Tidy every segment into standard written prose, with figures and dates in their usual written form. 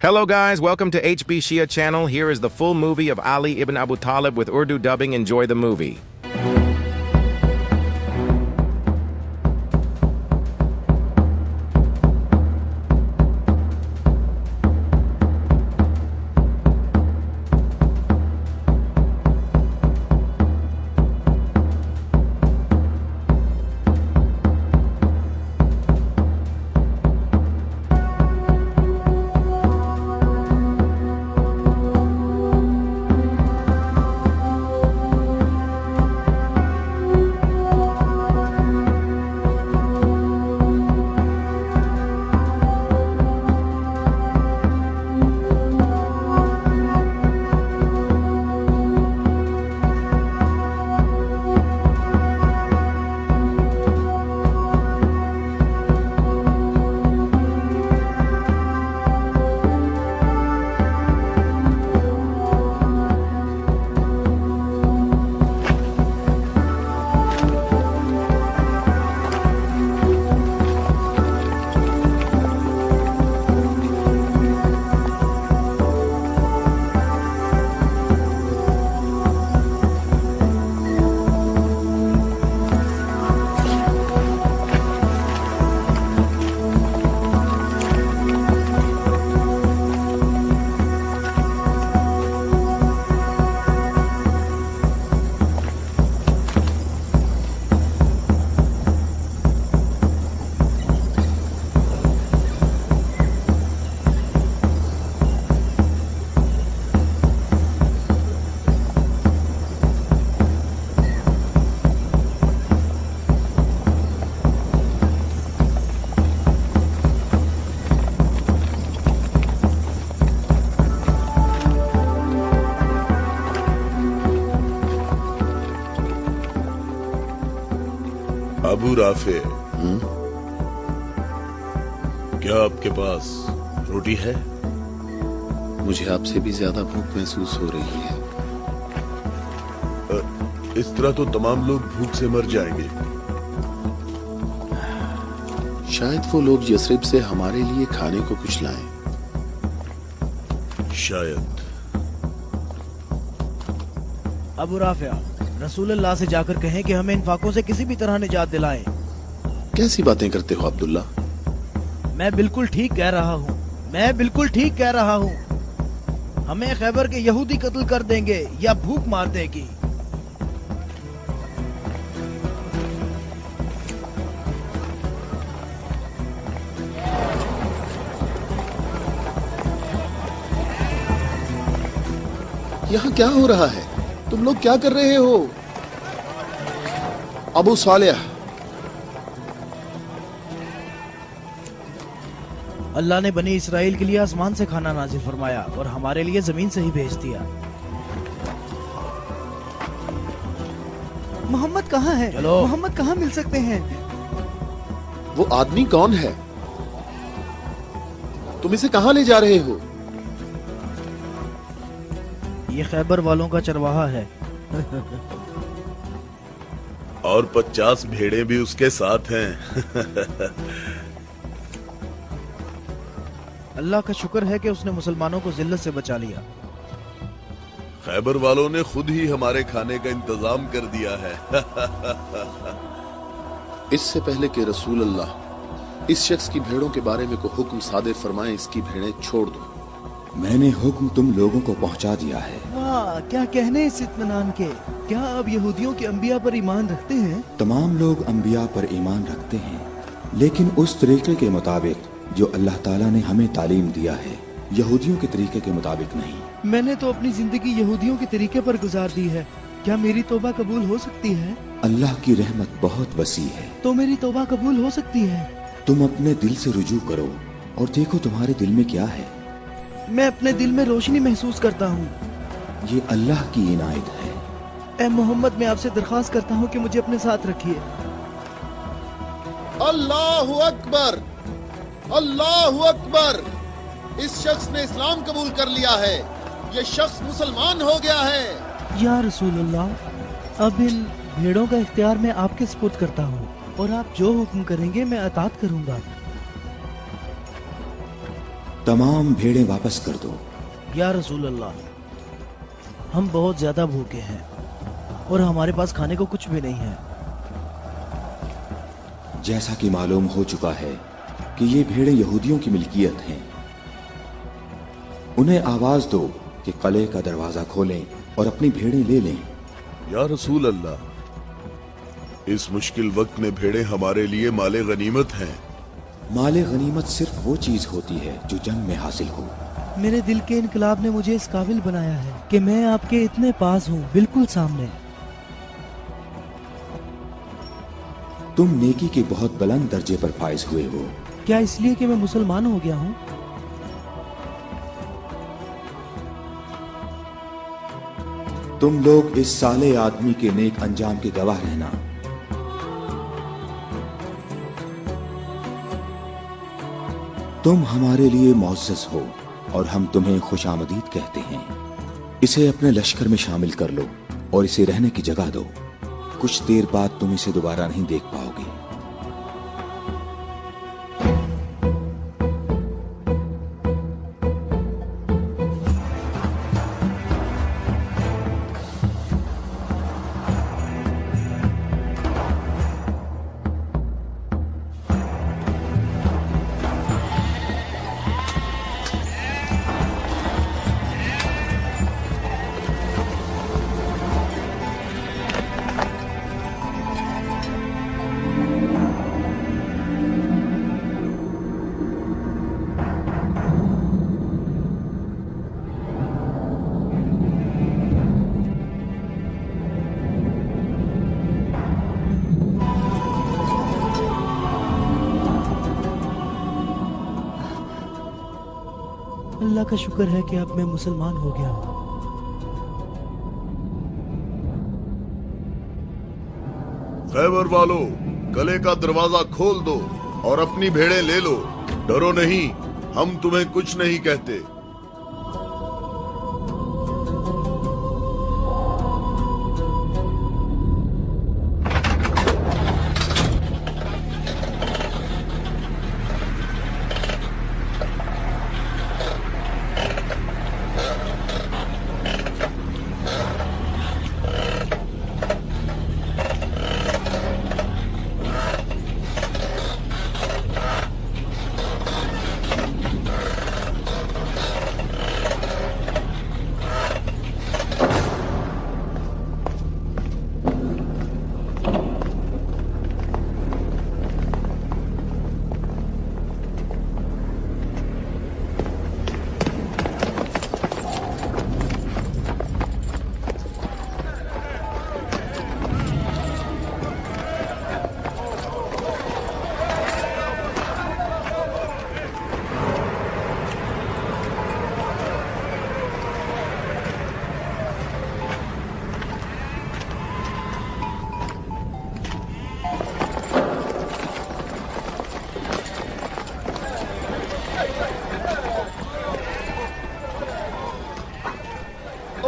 Hello guys, welcome to HB Shia channel. Here is the full movie of Ali ibn Abu Talib with Urdu dubbing. Enjoy the movie. Abu Rafe, क्या आपके पास रोटी है? मुझे आपसे भी ज्यादा भूख महसूस हो रही है। इस तरह तो तमाम लोग भूख से मर जाएंगे। शायद वो लोग यसरिब से हमारे लिए खाने को कुछ लाएं। शायद। अबू राफिया, रसूलुल्लाह से जाकर कहें कि हमें इन फाकों से किसी भी तरह निजात दिलाएं। कैसी बातें करते हो अब्दुल्ला? मैं बिल्कुल ठीक कह रहा हूँ, मैं बिल्कुल ठीक कह रहा हूँ। हमें खैबर के यहूदी कत्ल कर देंगे या भूख मार देगी। यहाँ क्या हो रहा है? तुम लोग क्या कर रहे हो? अबू सालेह, अल्लाह ने बनी इसराइल के लिए आसमान से खाना नाजिल फरमाया और हमारे लिए जमीन से ही भेज दिया। मोहम्मद कहाँ है? चलो। मोहम्मद कहाँ मिल सकते हैं? वो आदमी कौन है? तुम इसे कहाँ ले जा रहे हो? ये खैबर वालों का चरवाहा है। और 50 भेड़ें भी उसके साथ हैं। अल्लाह का शुक्र है कि उसने मुसलमानों को जिल्लत से बचा लिया। खैबर वालों ने खुद ही हमारे खाने का इंतजाम कर दिया है। इससे पहले कि रसूल अल्लाह इस शख्स की भेड़ों के बारे में को हुक्म सादिर फरमाए, इसकी भेड़ें छोड़ दो। मैंने हुक्म तुम लोगों को पहुंचा दिया है। वाह, क्या कहने इस इत्मीनान के। क्या अब यहूदियों के अंबिया पर ईमान रखते हैं? तमाम लोग अंबिया पर ईमान रखते हैं, लेकिन उस तरीके के मुताबिक जो अल्लाह ताला ने हमें तालीम दिया है, यहूदियों के तरीके के मुताबिक नहीं। मैंने तो अपनी जिंदगी यहूदियों के तरीके पर गुजार दी है। क्या मेरी तौबा कबूल हो सकती है? अल्लाह की रहमत बहुत वसी है। तो मेरी तौबा कबूल हो सकती है? तुम अपने दिल से रुजू करो और देखो तुम्हारे दिल में क्या है। मैं अपने दिल में रोशनी महसूस करता हूँ। ये अल्लाह की इनायत है। ए मोहम्मद, मैं आपसे दरख्वास्त करता हूँ कि मुझे अपने साथ रखिए। अल्लाहु अकबर, अल्लाहु अकबर। इस शख्स ने इस्लाम कबूल कर लिया है। ये शख्स मुसलमान हो गया है। या रसूलुल्लाह, अब इन भेड़ों का इख्तियार मैं आपके सुपुर्द करता हूँ और आप जो हुक्म करेंगे मैं अतात करूँगा। तमाम भेड़ें वापस कर दो। या रसूल अल्लाह, हम बहुत ज्यादा भूखे हैं और हमारे पास खाने को कुछ भी नहीं है। जैसा कि मालूम हो चुका है कि ये भेड़ें यहूदियों की मिल्कियत हैं, उन्हें आवाज दो कि किले का दरवाजा खोलें और अपनी भेड़ें ले लें। या रसूल अल्लाह, इस मुश्किल वक्त में भेड़ें हमारे लिए माले गनीमत हैं। माले गनीमत सिर्फ वो चीज होती है जो जंग में हासिल हो। मेरे दिल के इनकलाब ने मुझे इस काबिल बनाया है कि मैं आपके इतने पास हूँ, बिल्कुल सामने। तुम नेकी के बहुत बुलंद दर्जे पर फाइज हुए हो। क्या इसलिए कि मैं मुसलमान हो गया हूँ? तुम लोग इस साले आदमी के नेक अंजाम के गवाह रहना। तुम हमारे लिए मुअज़्ज़ज़ हो और हम तुम्हें खुशामदीद कहते हैं। इसे अपने लश्कर में शामिल कर लो और इसे रहने की जगह दो। कुछ देर बाद तुम इसे दोबारा नहीं देख पाओगे। अल्लाह का शुक्र है कि अब मैं मुसलमान हो गया हूँ। खैबर वालों, किले का दरवाजा खोल दो और अपनी भेड़ें ले लो। डरो नहीं, हम तुम्हें कुछ नहीं कहते।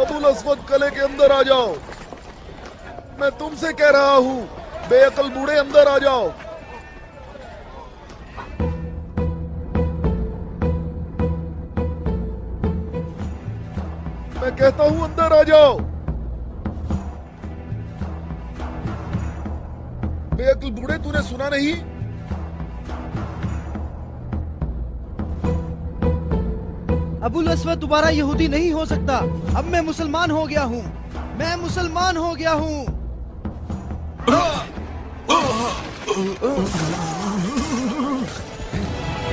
अबुल अस्वद, किले के अंदर आ जाओ। मैं तुमसे कह रहा हूं, बेअक्ल बूढ़े अंदर आ जाओ। मैं कहता हूं अंदर आ जाओ। बेअक्ल बूढ़े, तूने सुना नहीं? अबुल अस्वद दोबारा यहूदी नहीं हो सकता। अब मैं मुसलमान हो गया हूँ। मैं मुसलमान हो गया हूँ।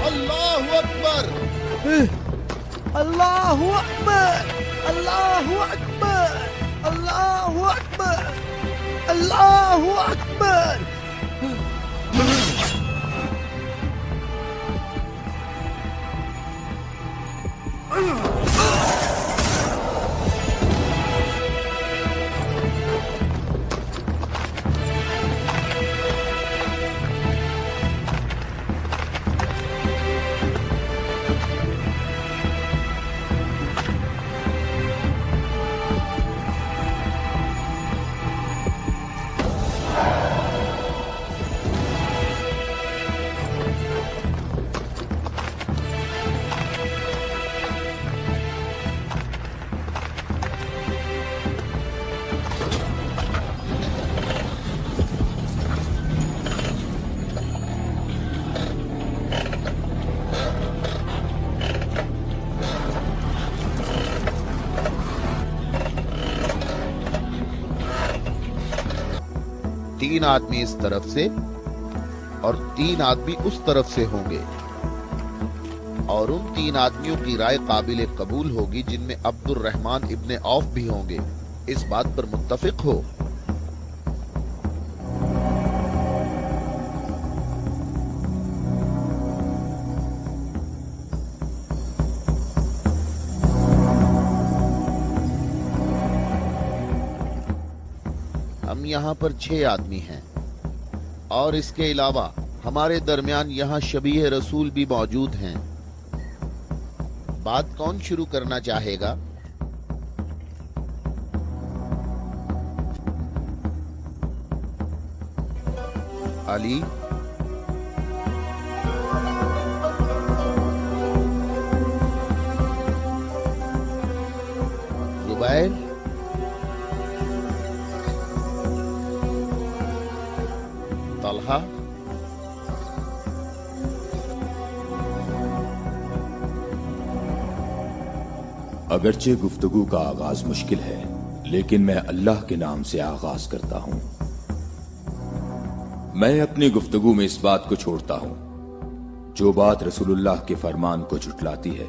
अल्लाहु अकबर, अल्लाहु अकबर, अल्लाहु अकबर, अल्लाहु अकबर, अल्लाहु अकबर। 3 आदमी इस तरफ से और 3 आदमी उस तरफ से होंगे, और उन 3 आदमियों की राय काबिल कबूल होगी जिनमें अब्दुर्रहमान इब्ने औफ भी होंगे। इस बात पर मुत्तफिक हो? हम यहाँ पर 6 आदमी हैं और इसके अलावा हमारे दरमियान यहाँ शबीह रसूल भी मौजूद हैं। बात कौन शुरू करना चाहेगा? अली, जुबैर, तलहा, अगरचे गुफ्तगू का आगाज मुश्किल है, लेकिन मैं अल्लाह के नाम से आगाज करता हूं। मैं अपनी गुफ्तगू में इस बात को छोड़ता हूं जो बात रसूलुल्लाह के फरमान को झुटलाती है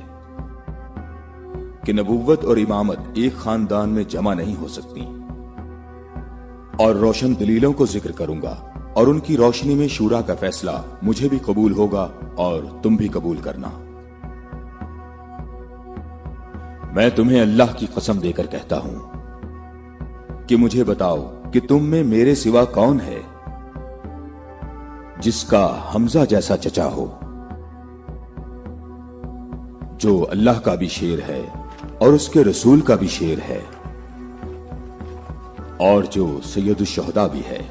कि नबुव्वत और इमामत एक खानदान में जमा नहीं हो सकती, और रोशन दलीलों को जिक्र करूंगा और उनकी रोशनी में शूरा का फैसला मुझे भी कबूल होगा और तुम भी कबूल करना। मैं तुम्हें अल्लाह की कसम देकर कहता हूं कि मुझे बताओ कि तुम में मेरे सिवा कौन है जिसका हमजा जैसा चचा हो, जो अल्लाह का भी शेर है और उसके रसूल का भी शेर है, और जो सैयदुश शुहदा भी है।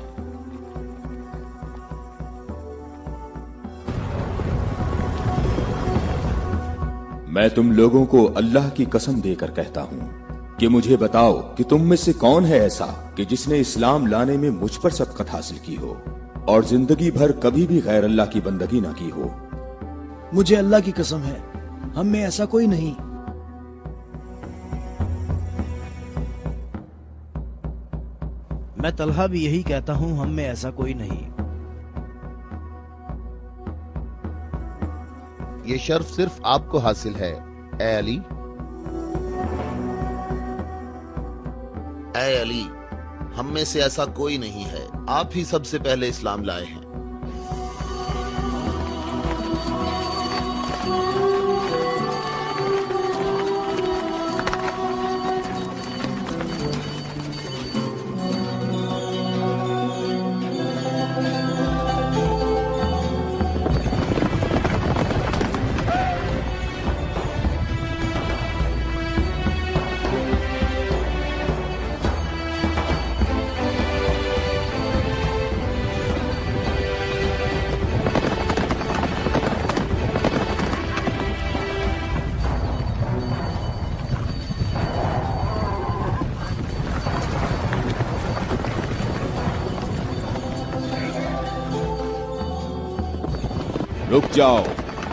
मैं तुम लोगों को अल्लाह की कसम देकर कहता हूं कि मुझे बताओ कि तुम में से कौन है ऐसा कि जिसने इस्लाम लाने में मुझ पर सबकत हासिल की हो और जिंदगी भर कभी भी गैर अल्लाह की बंदगी ना की हो। मुझे अल्लाह की कसम है, हम में ऐसा कोई नहीं। मैं तलहा भी यही कहता हूं, हम में ऐसा कोई नहीं। ये शर्फ सिर्फ आपको हासिल है, ए अली। ए अली, हम में से ऐसा कोई नहीं है, आप ही सबसे पहले इस्लाम लाए हैं।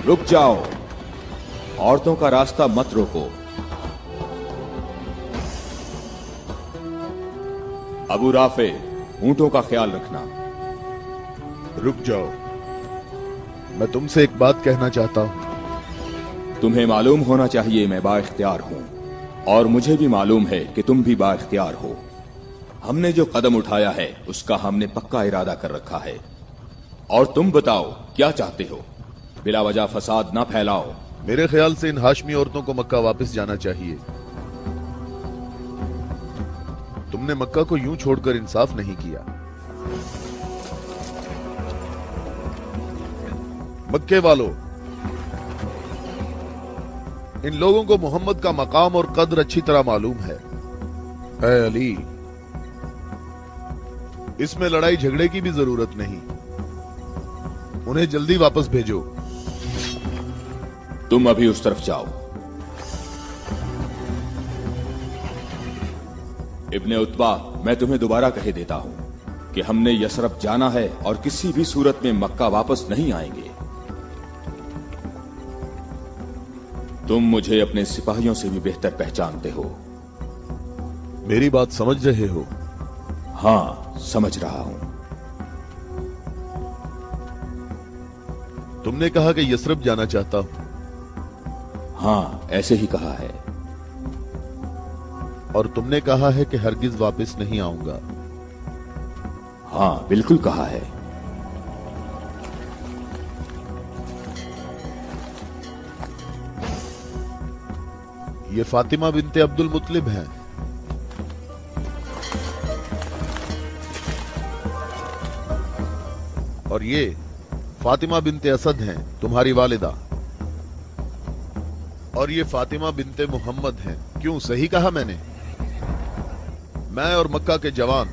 रुक जाओ, औरतों का रास्ता मत रोको। अबू राफे, ऊंटों का ख्याल रखना। रुक जाओ, मैं तुमसे एक बात कहना चाहता हूं। तुम्हें मालूम होना चाहिए मैं बाइख्तियार हूं, और मुझे भी मालूम है कि तुम भी बाइख्तियार हो। हमने जो कदम उठाया है उसका हमने पक्का इरादा कर रखा है, और तुम बताओ क्या चाहते हो? बिला वजह फसाद ना फैलाओ। मेरे ख्याल से इन हाशमी औरतों को मक्का वापस जाना चाहिए। तुमने मक्का को यूं छोड़कर इंसाफ नहीं किया। मक्के वालों, इन लोगों को मोहम्मद का मकाम और कद्र अच्छी तरह मालूम है। ऐ अली, इसमें लड़ाई झगड़े की भी जरूरत नहीं, उन्हें जल्दी वापस भेजो। तुम अभी उस तरफ जाओ। इब्ने उत्बा, मैं तुम्हें दोबारा कहे देता हूं कि हमने यसरब जाना है और किसी भी सूरत में मक्का वापस नहीं आएंगे। तुम मुझे अपने सिपाहियों से भी बेहतर पहचानते हो। मेरी बात समझ रहे हो? हां, समझ रहा हूं। तुमने कहा कि यसरब जाना चाहता हूं। हाँ, ऐसे ही कहा है। और तुमने कहा है कि हरगिज वापस नहीं आऊंगा। हाँ, बिल्कुल कहा है। ये फातिमा बिनते अब्दुल मुत्तलिब हैं। और ये फातिमा बिनते असद हैं, तुम्हारी वालिदा। और ये फातिमा बिनते मोहम्मद हैं। क्यों, सही कहा मैंने? मैं और मक्का के जवान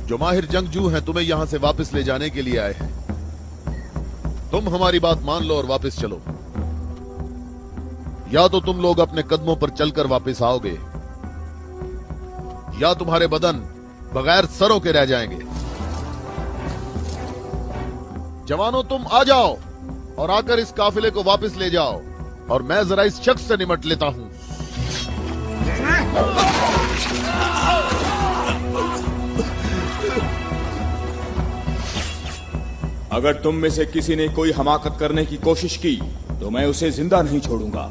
जो माहिर जंगजू हैं तुम्हें यहां से वापस ले जाने के लिए आए हैं। तुम हमारी बात मान लो और वापस चलो, या तो तुम लोग अपने कदमों पर चलकर वापस आओगे, या तुम्हारे बदन बगैर सरों के रह जाएंगे। जवानों, तुम आ जाओ और आकर इस काफिले को वापस ले जाओ, और मैं जरा इस शख्स से निमट लेता हूं। अगर तुम में से किसी ने कोई हमाकत करने की कोशिश की तो मैं उसे जिंदा नहीं छोड़ूंगा।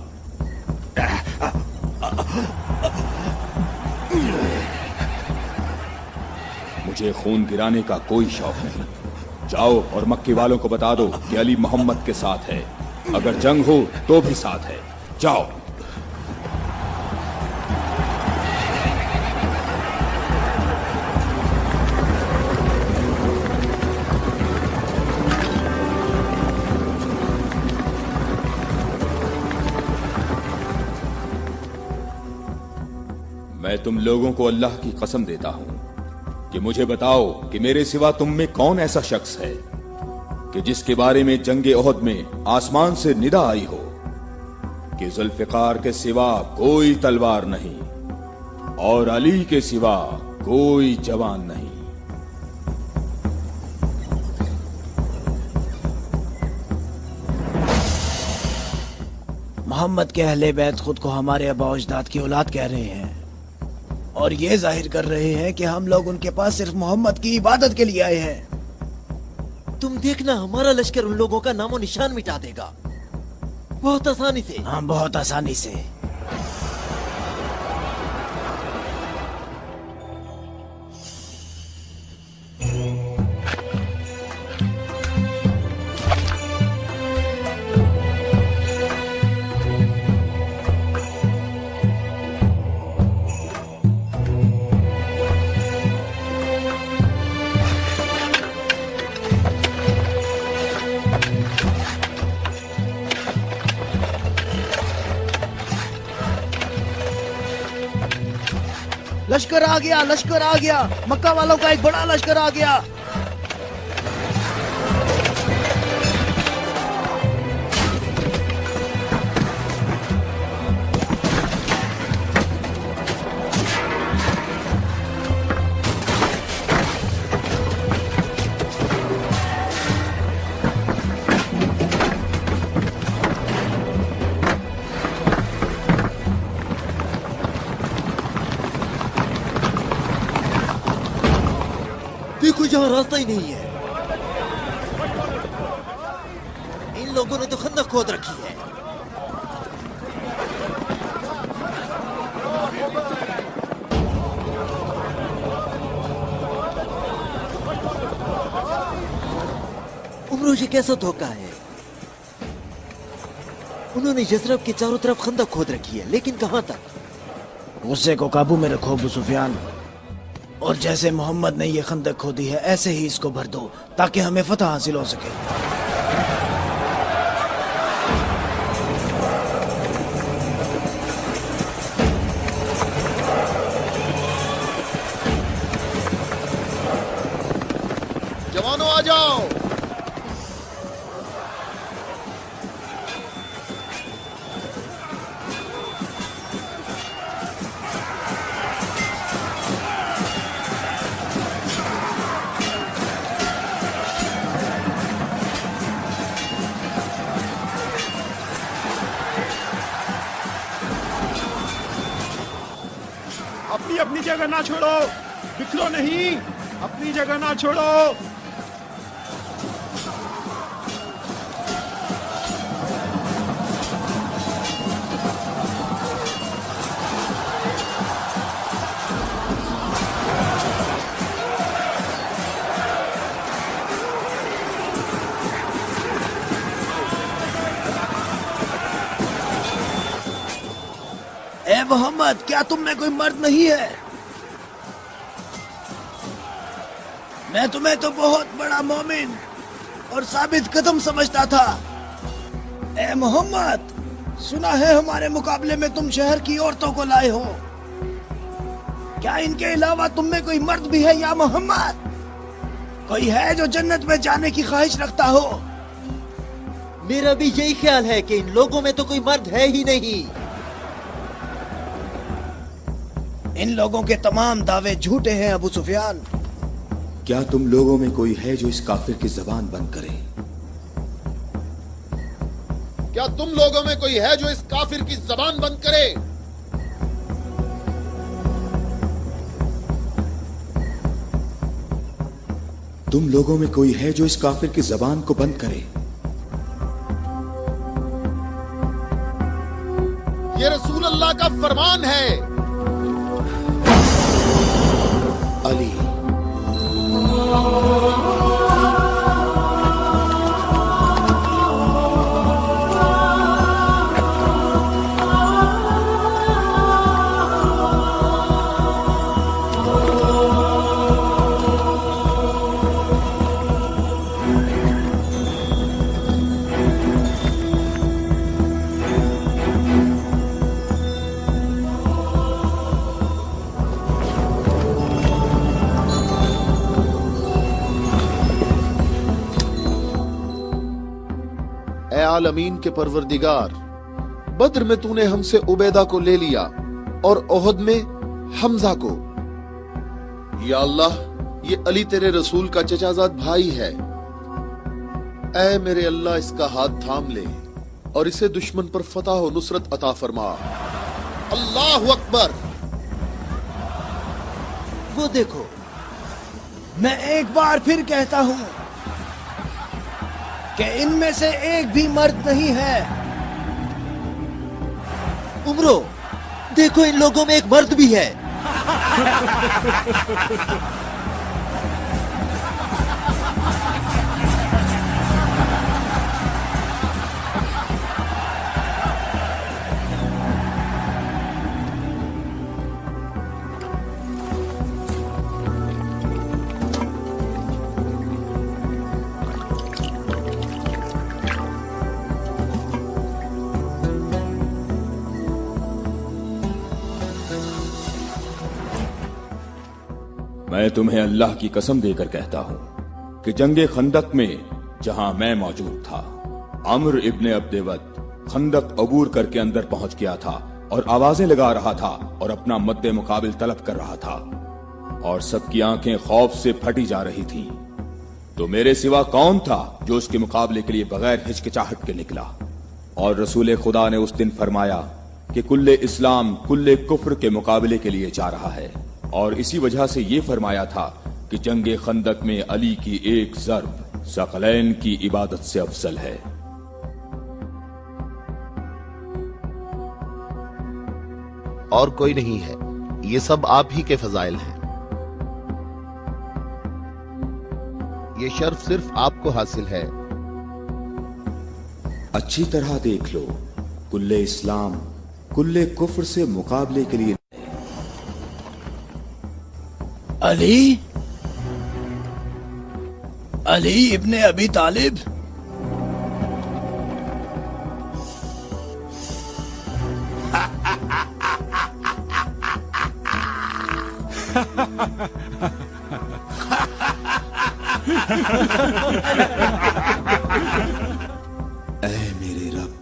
मुझे खून गिराने का कोई शौक नहीं। जाओ और मक्के वालों को बता दो कि अली मोहम्मद के साथ है। अगर जंग हो तो भी साथ है। जाओ। मैं तुम लोगों को अल्लाह की कसम देता हूं कि मुझे बताओ कि मेरे सिवा तुम में कौन ऐसा शख्स है कि जिसके बारे में जंगे ओहद में आसमान से निदा आई हो कि जुल्फिकार के सिवा कोई तलवार नहीं और अली के सिवा कोई जवान नहीं। मोहम्मद के अहले बैत खुद को हमारे आबा अजदाद की औलाद कह रहे हैं और ये जाहिर कर रहे हैं कि हम लोग उनके पास सिर्फ मोहम्मद की इबादत के लिए आए हैं। तुम देखना, हमारा लश्कर उन लोगों का नामो निशान मिटा देगा, बहुत आसानी से। हाँ, बहुत आसानी से। लश्कर आ गया, लश्कर आ गया। मक्का वालों का एक बड़ा लश्कर आ गया। देखो, यहाँ रास्ता ही नहीं है। इन लोगों ने तो खंदक खोद रखी है। उमरो, ये कैसा धोखा है? उन्होंने यसरब के चारों तरफ खंदक खोद रखी है, लेकिन कहां तक? गुस्से को काबू में रखो अबू सुफियान, और जैसे मोहम्मद ने ये खंदक खोदी है ऐसे ही इसको भर दो ताकि हमें फतह हासिल हो सके। जवानों, आ जाओ। अपनी जगह ना छोड़ो, बिखरो नहीं, अपनी जगह ना छोड़ो। اے محمد، کیا تم میں کوئی مرد نہیں ہے؟ میں تمہیں تو بہت بڑا مومن اور ثابت قدم سمجھتا تھا۔ اے محمد، سنا ہے ہمارے مقابلے میں تم شہر کی عورتوں کو لائے ہو، کیا ان کے علاوہ تم میں کوئی مرد بھی ہے یا محمد؟ کوئی ہے جو جنت میں جانے کی خواہش رکھتا ہو؟ میرا بھی یہی خیال ہے کہ ان لوگوں میں تو کوئی مرد ہے ہی نہیں۔ ان لوگوں کے تمام دعوے جھوٹے ہیں ابو سفیان۔ کیا تم لوگوں میں کوئی ہے جو اس کافر کی زبان بند کرے؟ کیا تم لوگوں میں کوئی ہے جو اس کافر کی زبان بند کرے؟ تم لوگوں میں کوئی ہے جو اس کافر کی زبان کو بند کرے؟ یہ رسول اللہ کا فرمان ہے۔ علی، اے عالمین کے پروردگار، بدر میں تو نے ہم سے عبیدہ کو لے لیا اور احد میں حمزہ کو۔ یا اللہ، یہ علی تیرے رسول کا چچا زاد بھائی ہے۔ اے میرے اللہ، اس کا ہاتھ تھام لے اور اسے دشمن پر فتح و نصرت عطا فرما۔ اللہ اکبر۔ وہ دیکھو، میں ایک بار پھر کہتا ہوں کہ ان میں سے ایک بھی مرد نہیں ہے۔ عمرو، دیکھو ان لوگوں میں ایک مرد بھی ہے۔ میں تمہیں اللہ کی قسم دے کر کہتا ہوں کہ جنگ خندق میں جہاں میں موجود تھا، عمرو ابن عبدود خندق عبور کر کے اندر پہنچ گیا تھا اور آوازیں لگا رہا تھا اور اپنا مد مقابل طلب کر رہا تھا، اور سب کی آنکھیں خوف سے پھٹی جا رہی تھیں۔ تو میرے سوا کون تھا جو اس کے مقابلے کے لیے بغیر ہچکچاہٹ کے نکلا؟ اور رسول خدا نے اس دن فرمایا کہ کل اسلام کل کفر کے مقابلے کے لیے جا رہا ہے، اور اسی وجہ سے یہ فرمایا تھا کہ جنگ خندق میں علی کی ایک ضرب ثقلین کی عبادت سے افضل ہے۔ اور کوئی نہیں ہے، یہ سب آپ ہی کے فضائل ہیں۔ یہ شرف صرف آپ کو حاصل ہے۔ اچھی طرح دیکھ لو، کل اسلام کل کفر سے مقابلے کے لیے علی ابن ابی طالب، اے میرے رب،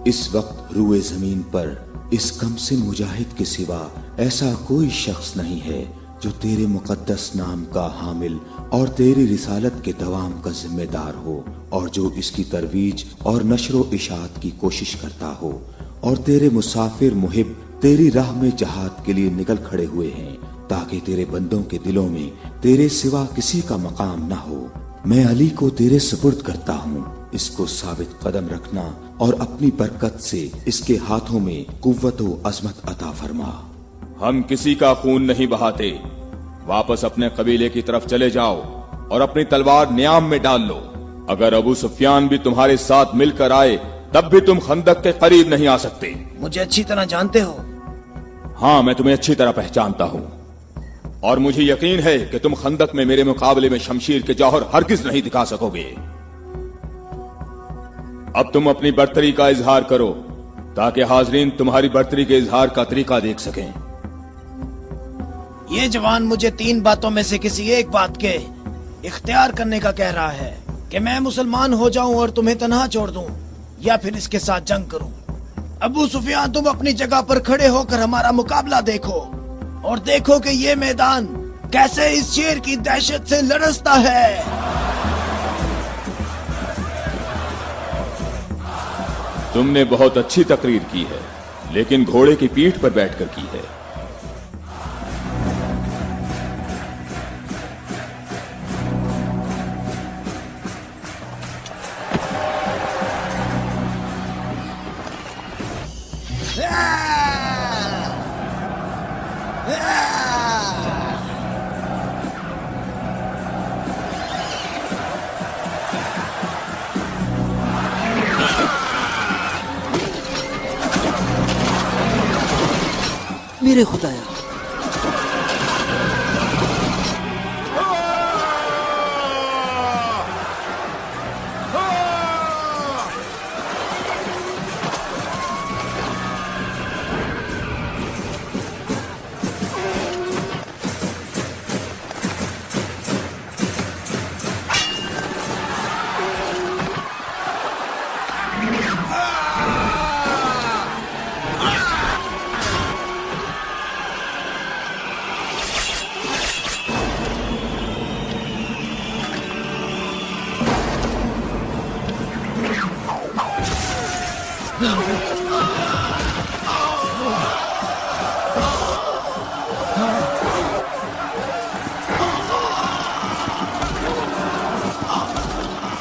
اس وقت روئے زمین پر اس کم سن مجاہد کے سوا ایسا کوئی شخص نہیں ہے جو تیرے مقدس نام کا حامل اور تیری رسالت کے دوام کا ذمہ دار ہو، اور جو اس کی ترویج اور نشر و اشاعت کی کوشش کرتا ہو، اور تیرے مسافر محب تیری راہ میں جہاد کے لیے نکل کھڑے ہوئے ہیں تاکہ تیرے بندوں کے دلوں میں تیرے سوا کسی کا مقام نہ ہو۔ میں علی کو تیرے سپرد کرتا ہوں، اس کو ثابت قدم رکھنا اور اپنی برکت سے اس کے ہاتھوں میں قوت و عظمت عطا فرما۔ ہم کسی کا خون نہیں بہاتے، واپس اپنے قبیلے کی طرف چلے جاؤ اور اپنی تلوار نیام میں ڈال لو۔ اگر ابو سفیان بھی تمہارے ساتھ مل کر آئے تب بھی تم خندق کے قریب نہیں آ سکتے۔ مجھے اچھی طرح جانتے ہو हाँ, मैं तुम्हें अच्छी तरह पहचानता हूं और मुझे यकीन है कि तुम खंदक में मेरे मुकाबले में शमशीर के जौहर हरगिज नहीं दिखा सकोगे। अब तुम अपनी बर्तरी का इजहार करो ताकि हाजरीन तुम्हारी बर्तरी के इजहार का तरीका देख सकें। ये जवान मुझे 3 बातों में से किसी एक बात के इख्तियार करने का कह रहा है कि मैं मुसलमान हो जाऊं और तुम्हें तन्हा छोड़ दूं या फिर इसके साथ जंग करूं। अबू सुफियान, तुम अपनी जगह पर खड़े होकर हमारा मुकाबला देखो और देखो कि ये मैदान कैसे इस शेर की दहशत से लरसता है। तुमने बहुत अच्छी तकरीर की है, लेकिन घोड़े की पीठ पर बैठकर की है। मेरे खुदाया,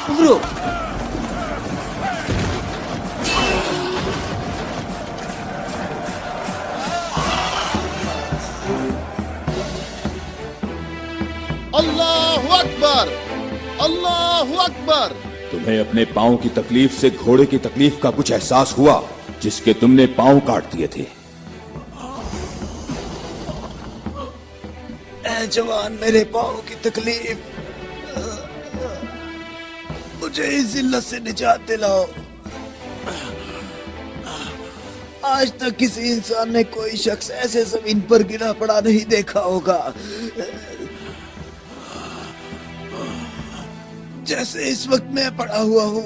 उमरो, अल्लाहु अकबर, अल्लाहु अकबर। तुम्हें अपने पांव की तकलीफ से घोड़े की तकलीफ का कुछ एहसास हुआ जिसके तुमने पांव काट दिए थे। ऐ जवान, मेरे पाँव की तकलीफ, मुझे इस जिल्लत से निजात दिलाओ। आज तक किसी इंसान ने कोई शख्स ऐसे जमीन पर गिरा पड़ा नहीं देखा होगा जैसे इस वक्त मैं पड़ा हुआ हूँ।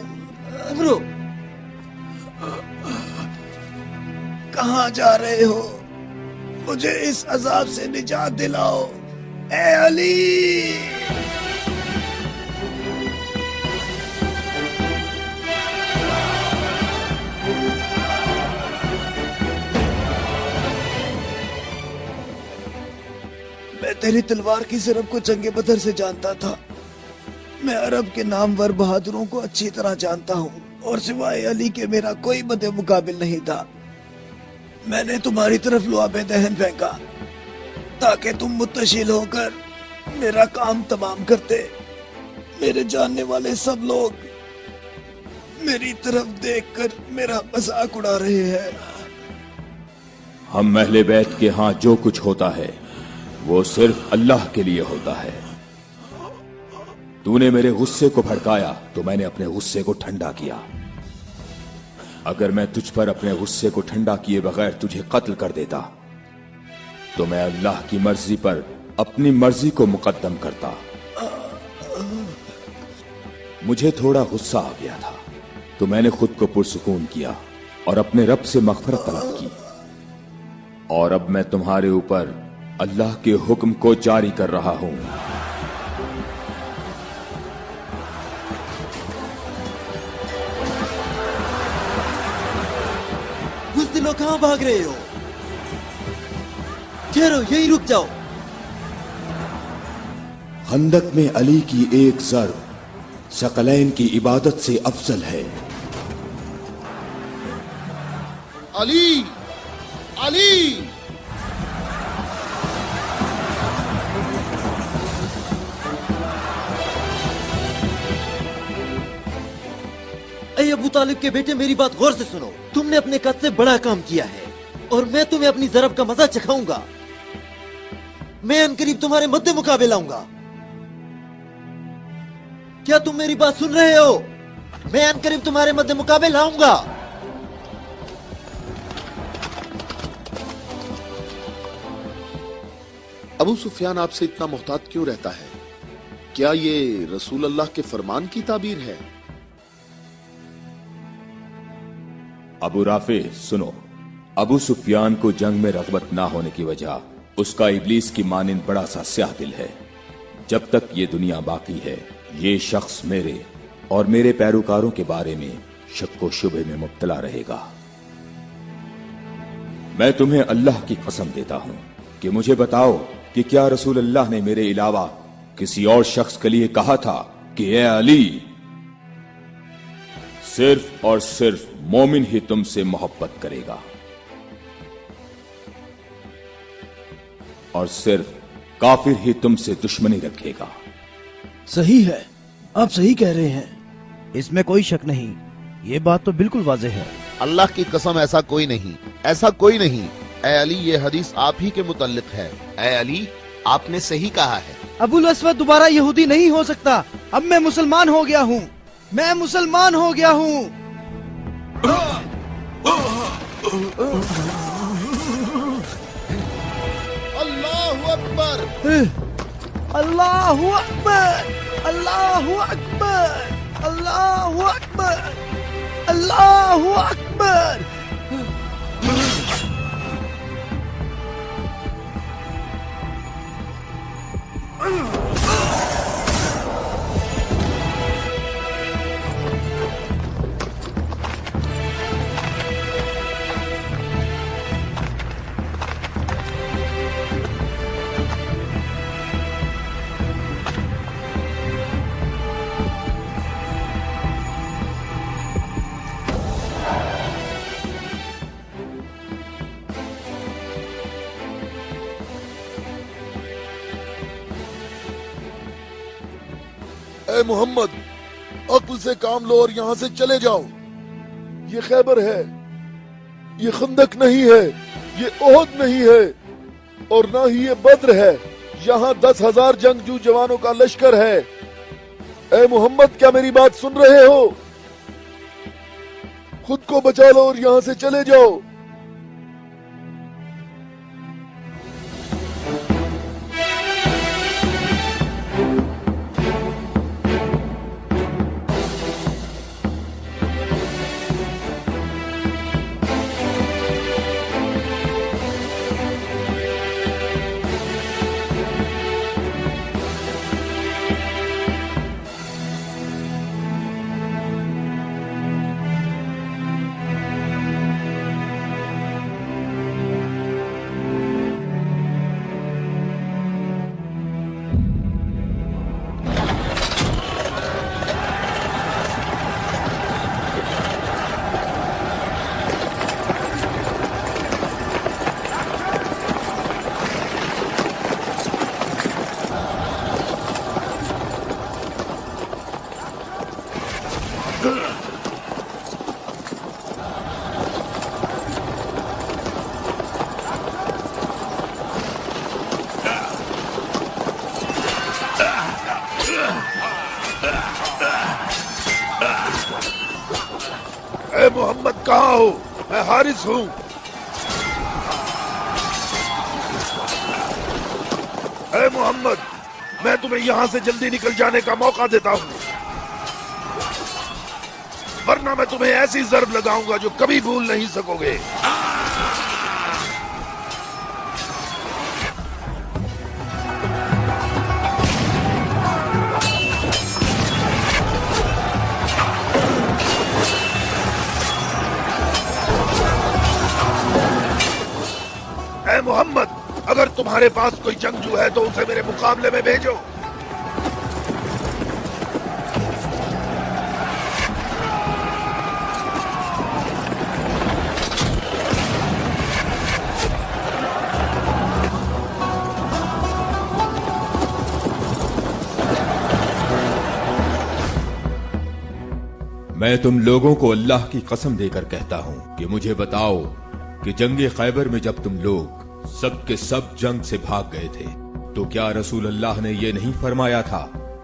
उमरो, कहाँ जा रहे हो? मुझे इस अजाब से निजात दिलाओ, ए अली। मैं तेरी तलवार की ज़रब को जंगे बदर से जानता था। मैं अरब के नामवर बहादुरों को अच्छी तरह जानता हूँ और सिवाय अली के मेरा कोई बदे मुकाबिल नहीं था। मैंने तुम्हारी तरफ लुआबे दहन फेंका ताकि तुम मुत्तशिल होकर मेरा काम तमाम करते। मेरे जानने वाले सब लोग मेरी तरफ देखकर मेरा मजाक उड़ा रहे हैं। हम अहले बैत के यहाँ जो कुछ होता है वो सिर्फ अल्लाह के लिए होता है। तूने मेरे गुस्से को भड़काया तो मैंने अपने गुस्से को ठंडा किया। अगर मैं तुझ पर अपने गुस्से को ठंडा किए बगैर तुझे कत्ल कर देता तो मैं अल्लाह की मर्जी पर अपनी मर्जी को मुकद्दम करता। मुझे थोड़ा गुस्सा आ गया था तो मैंने खुद को पुरसुकून किया और अपने रब से मग़फ़िरत तलब की। और अब मैं तुम्हारे ऊपर अल्लाह के हुक्म को जारी कर रहा हूं। बुज़दिलों, कहां भाग रहे हो? ठहरो, यहीं रुक जाओ। खंदक में अली की एक ज़र्ब सकलैन की इबादत से अफजल है। अली, अली। अबू तालिब के बेटे, मेरी बात गौर से सुनो। तुमने अपने कद से बड़ा काम किया है اور میں تمہیں اپنی ضرب کا مزہ چکھاؤں گا. میں انقریب تمہارے مد مقابل لاؤں گا. کیا تم میری بات سن رہے ہو؟ میں انقریب تمہارے مد مقابل لاؤں گا. ابو سفیان آپ سے اتنا محتاط کیوں رہتا ہے؟ کیا یہ رسول اللہ کے فرمان کی تعبیر ہے؟ ابو رافع سنو، ابو سفیان کو جنگ میں رغبت نہ ہونے کی وجہ اس کا ابلیس کی مانند بڑا سا سیاہ دل ہے. جب تک یہ دنیا باقی ہے یہ شخص میرے اور میرے پیروکاروں کے بارے میں شک و شبہ میں مبتلا رہے گا. میں تمہیں اللہ کی قسم دیتا ہوں کہ مجھے بتاؤ کہ کیا رسول اللہ نے میرے علاوہ کسی اور شخص کے لیے کہا تھا کہ اے علی، صرف اور صرف مومن ہی تم سے محبت کرے گا اور صرف کافر ہی تم سے دشمنی رکھے گا. صحیح ہے، آپ صحیح کہہ رہے ہیں، اس میں کوئی شک نہیں. یہ بات تو بالکل واضح ہے. اللہ کی قسم ایسا کوئی نہیں، ایسا کوئی نہیں. اے علی یہ حدیث آپ ہی کے متعلق ہے. اے علی آپ نے صحیح کہا ہے. ابو الاسود دوبارہ یہودی نہیں ہو سکتا. اب میں مسلمان ہو گیا ہوں، میں مسلمان ہو گیا ہوں. اللہ اکبر، اللہ اکبر، اللہ اکبر، اللہ اکبر، اللہ اکبر. اے محمد، عقل سے کام لو اور یہاں سے چلے جاؤ. یہ خیبر ہے، یہ خندق نہیں ہے، یہ احد نہیں ہے اور نہ ہی یہ بدر ہے. یہاں 10,000 جنگجو جوانوں کا لشکر ہے. اے محمد کیا میری بات سن رہے ہو؟ خود کو بچا لو اور یہاں سے چلے جاؤ. اے محمد کہاں ہو؟ میں حارث ہوں. اے محمد میں تمہیں یہاں سے جلدی نکل جانے کا موقع دیتا ہوں، ورنہ میں تمہیں ایسی ضرب لگاؤں گا جو کبھی بھول نہیں سکو گے. اے محمد اگر تمہارے پاس کوئی جنگجو ہے تو اسے میرے مقابلے میں بھیجو. میں تم لوگوں کو اللہ کی قسم دے کر کہتا ہوں کہ مجھے بتاؤ कि जंगे खैबर में जब तुम लोग सब के सब जंग से भाग गए थे तो क्या रसूल अल्लाह ने ये नहीं फरमाया था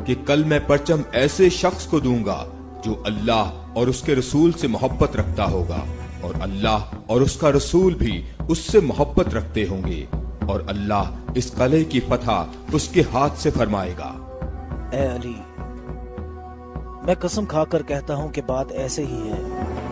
कि कल मैं परचम ऐसे शख्स को दूंगा जो अल्लाह और उसके रसूल से मोहब्बत रखता होगा और अल्लाह और उसका रसूल भी उससे मोहब्बत रखते होंगे और अल्लाह इस कले की फतह उसके हाथ से फरमाएगा। ए अली, मैं कसम खाकर कहता हूं कि बात ऐसे ही है।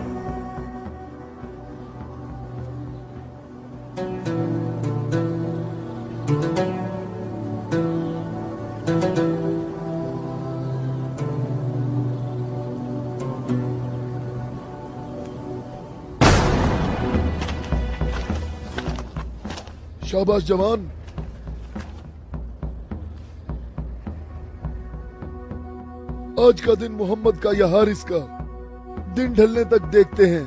शाबाश जवान। आज का दिन मोहम्मद का या हारिस का दिन ढलने तक देखते हैं।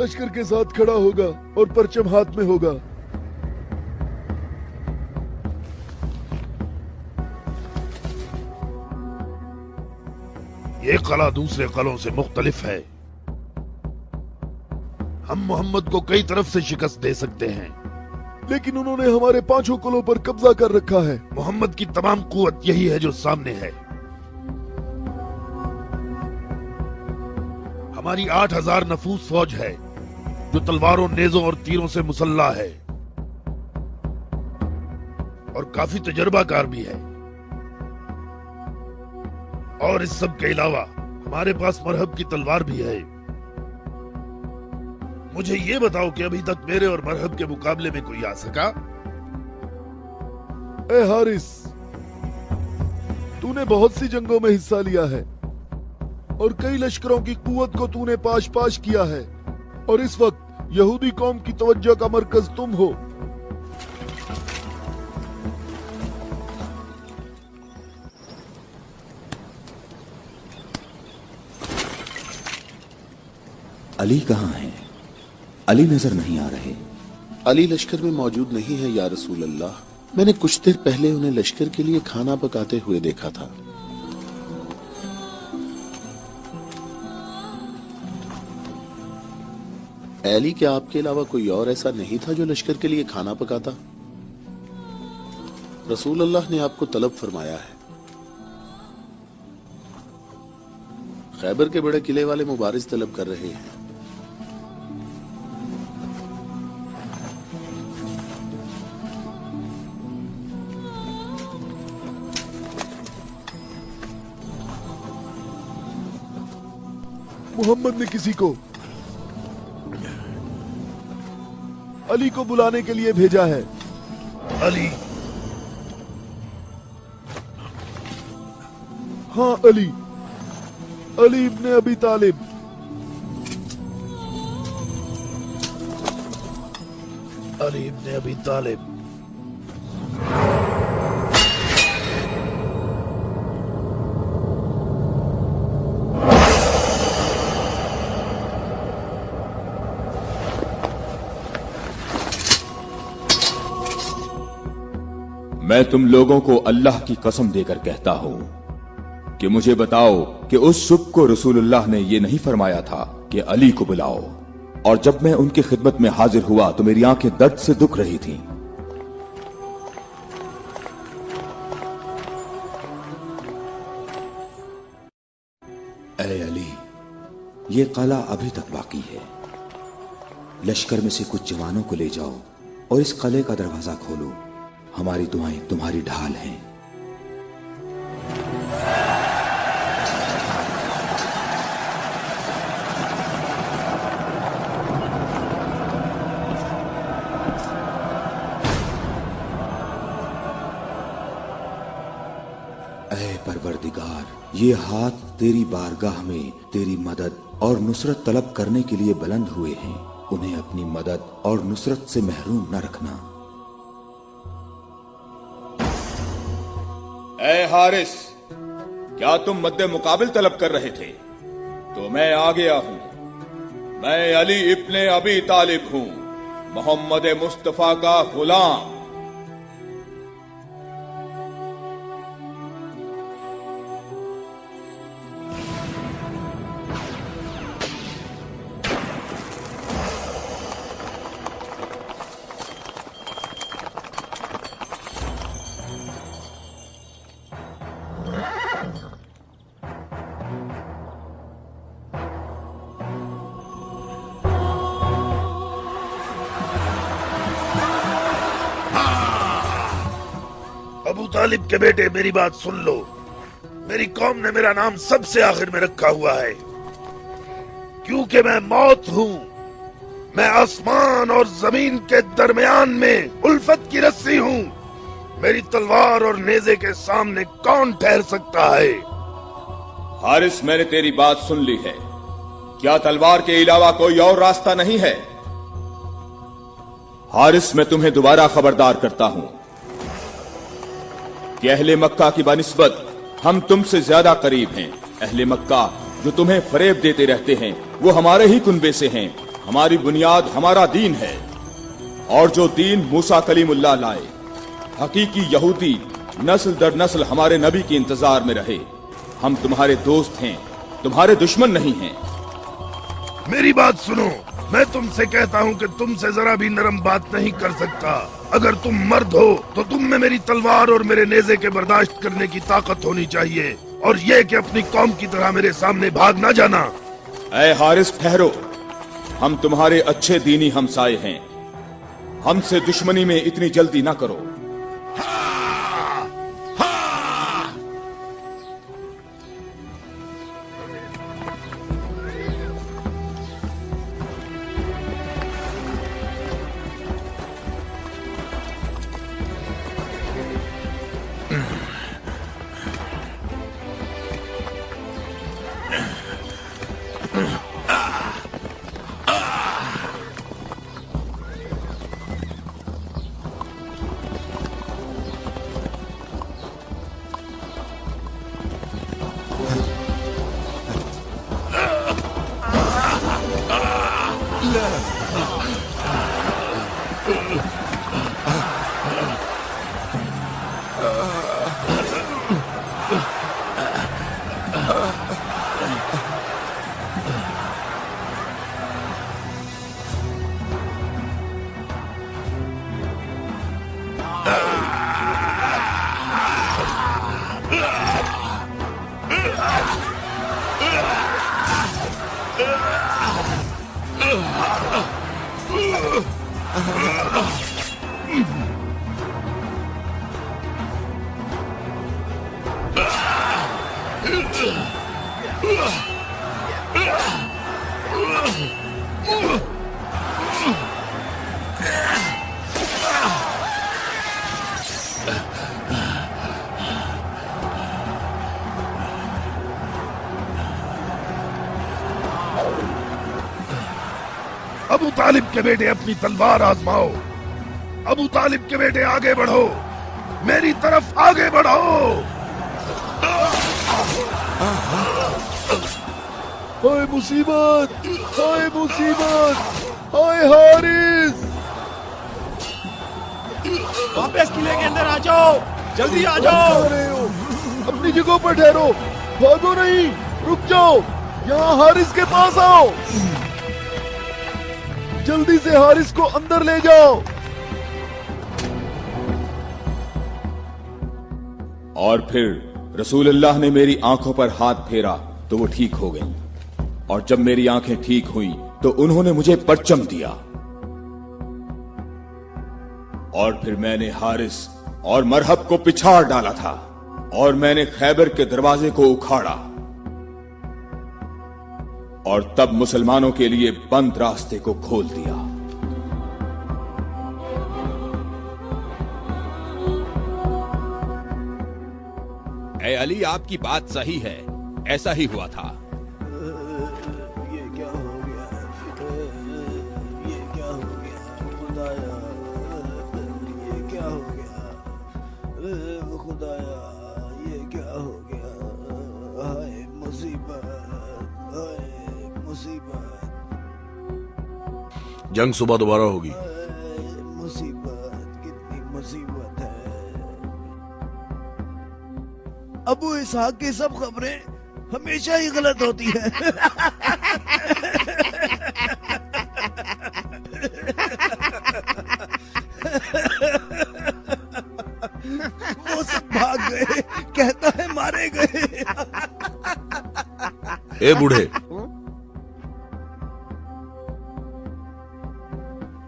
लश्कर के साथ खड़ा होगा और परचम हाथ में होगा। ये कला दूसरे कलों से मुख्तलिफ है। हम मोहम्मद को कई तरफ से शिकस्त दे सकते हैं, लेकिन उन्होंने हमारे 5 कलों पर कब्जा कर रखा है। मोहम्मद की तमाम कुव्वत यही है जो सामने है। हमारी 8000 नफूस फौज है जो तलवारों, नेजों और तीरों से मुसल्ला है और काफी तजर्बाकार भी है। और इस सब के अलावा हमारे पास मरहब की तलवार भी है। मुझे ये बताओ कि अभी तक मेरे और मरहब के मुकाबले में कोई आ सका? ए हारिस, तूने बहुत सी जंगों में हिस्सा लिया है और कई लश्करों की कुव्वत को तूने पाश पाश किया है और इस वक्त यहूदी कौम की तवज्जो का मरकज तुम हो। अली कहाँ हैं? अली नजर नहीं आ रहे। अली लश्कर में मौजूद नहीं है या रसूल अल्लाह। मैंने कुछ देर पहले उन्हें लश्कर के लिए खाना पकाते हुए देखा था। अली, क्या आपके अलावा कोई और ऐसा नहीं था जो लश्कर के लिए खाना पकाता? रसूल अल्लाह ने आपको तलब फरमाया है। खैबर के बड़े किले वाले मुबारिज तलब कर रहे हैं। मोहम्मद ने किसी को अली को बुलाने के लिए भेजा है। अली? हाँ, अली। अली इब्ने अबी तालिब। अली इब्ने अबी तालिब। मैं तुम लोगों को अल्लाह की कसम देकर कहता हूं कि मुझे बताओ कि उस सुबह को रसूलुल्लाह ने ये नहीं फरमाया था कि अली को बुलाओ, और जब मैं उनकी खिदमत में हाजिर हुआ तो मेरी आंखें दर्द से दुख रही थीं। ऐ अली, ये कला अभी तक बाकी है। लश्कर में से कुछ जवानों को ले जाओ और इस कले का दरवाजा खोलो। हमारी दुआएं तुम्हारी ढाल हैं। ऐ परवरदिगार, ये हाथ तेरी बारगाह में तेरी मदद और नुसरत तलब करने के लिए बुलंद हुए हैं। उन्हें अपनी मदद और नुसरत से महरूम न रखना। ऐ हारिस, क्या तुम मद्दे मुकाबिल तलब कर रहे थे? तो मैं आ गया हूं। मैं अली इब्ने अबी तालिब हूं, मोहम्मद मुस्तफा का गुलाम। अबू तालिब के बेटे, मेरी बात सुन लो। मेरी कौम ने मेरा नाम सबसे आखिर में रखा हुआ है, क्योंकि मैं मौत हूँ। मैं आसमान और जमीन के दरमियान में उल्फत की रस्सी हूँ। मेरी तलवार और नेज़े के सामने कौन ठहर सकता है? हारिस, मैंने तेरी बात सुन ली है। क्या तलवार के अलावा कोई और रास्ता नहीं है? हारिस, मैं तुम्हें दोबारा खबरदार करता हूं कि अहले मक्का की बनिस्बत हम तुमसे ज्यादा करीब हैं। अहले मक्का जो तुम्हें फरेब देते रहते हैं, वो हमारे ही कुनबे से हैं। हमारी बुनियाद हमारा दीन है, और जो दीन मूसा कलीमुल्लाह लाए, हकीकी यहूदी नस्ल दर नस्ल हमारे नबी के इंतजार में रहे। हम तुम्हारे दोस्त हैं, तुम्हारे दुश्मन नहीं हैं। मेरी बात सुनो, मैं तुमसे कहता हूँ कि तुमसे जरा भी नरम बात नहीं कर सकता। अगर तुम मर्द हो तो तुम में मेरी तलवार और मेरे नेज़े के बर्दाश्त करने की ताकत होनी चाहिए, और ये कि अपनी कौम की तरह मेरे सामने भाग ना जाना। ऐ हारिस, ठहरो। हम तुम्हारे अच्छे दीनी हमसाए हैं, हमसे दुश्मनी में इतनी जल्दी ना करो। अबू तालिब के बेटे, अपनी तलवार आजमाओ। अबू तालिब के बेटे, आगे बढ़ो, मेरी तरफ आगे बढ़ो। हाय मुसीबत, हाय मुसीबत, हाय हारिस। वापस किले के अंदर आ जाओ, जल्दी आ जाओ। अपनी जगह पर ठहरो, भागो नहीं, रुक जाओ। यहाँ हारिस के पास आओ, जल्दी से हारिस को अंदर ले जाओ। और फिर रसूलुल्लाह ने मेरी आंखों पर हाथ फेरा तो वो ठीक हो गईं, और जब मेरी आंखें ठीक हुईं तो उन्होंने मुझे परचम दिया, और फिर मैंने हारिस और मरहब को पिछाड़ डाला था, और मैंने खैबर के दरवाजे को उखाड़ा, और तब मुसलमानों के लिए बंद रास्ते को खोल दिया। ऐ अली, आपकी बात सही है, ऐसा ही हुआ था। ये क्या हो गया? ये क्या हो गया? खुदाया, ये क्या हो गया? खुदाया, ये क्या हो गया? हाय मुसीबत, हाय मुसीबत, जंग सुबह दोबारा होगी। मुसीबत, कितनी मुसीबत है। अबू इसहाक की सब खबरें हमेशा ही गलत होती है। वो सब भाग गए, कहता है मारे गए। ए बूढ़े,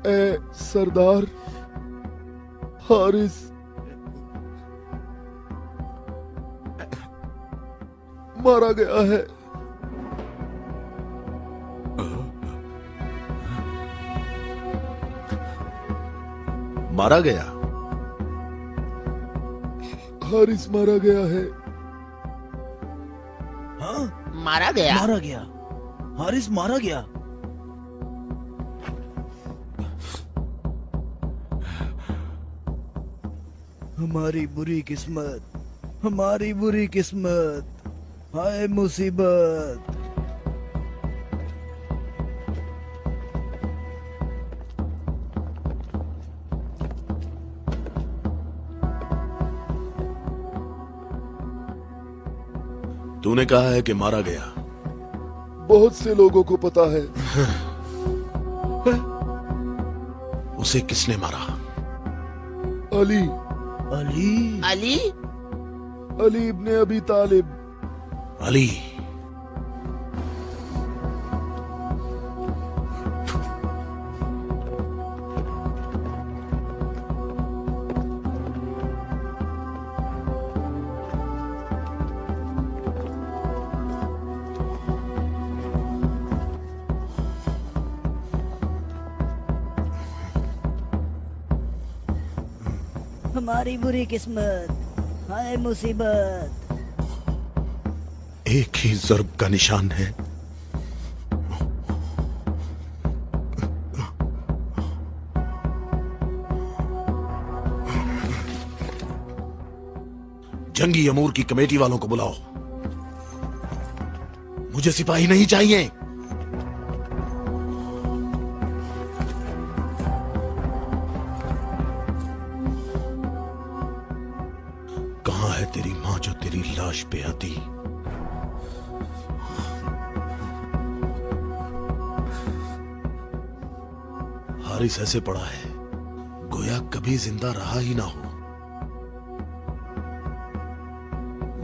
ए सरदार हारिस, मारा गया है। मारा गया? हारिस मारा गया है। हाँ, मारा गया। मारा गया, हारिस मारा गया। हमारी बुरी किस्मत, हमारी बुरी किस्मत, हाय मुसीबत। तूने कहा है कि मारा गया। बहुत से लोगों को पता है। उसे किसने मारा? अली, अली, अली? अली इब्ने अबी तालिब। अली? हमारी बुरी किस्मत, हाय मुसीबत। एक ही ज़र्ब का निशान है। जंगी अमूर की कमेटी वालों को बुलाओ। मुझे सिपाही नहीं चाहिए। कहां है तेरी मां जो तेरी लाश पे आती? हारिस ऐसे पड़ा है गोया कभी जिंदा रहा ही ना हो।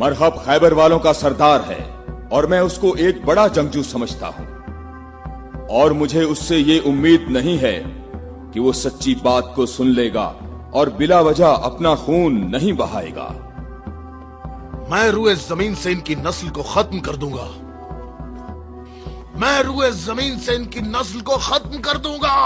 मरहब खैबर वालों का सरदार है और मैं उसको एक बड़ा जंगजू समझता हूं, और मुझे उससे ये उम्मीद नहीं है कि वो सच्ची बात को सुन लेगा और बिला वजह अपना खून नहीं बहाएगा। मैं रुए जमीन से इनकी नस्ल को खत्म कर दूंगा। मैं रुए जमीन से इनकी नस्ल को खत्म कर दूंगा।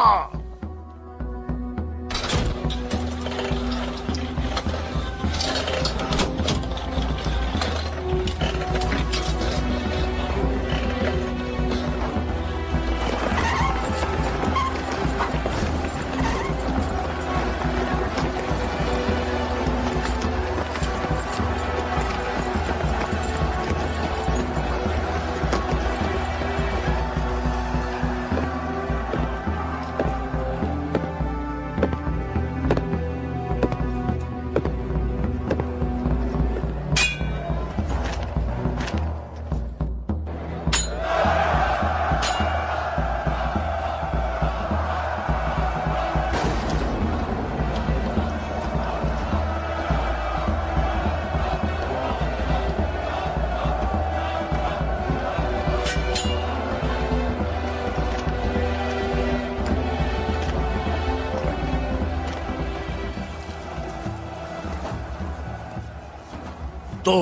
तो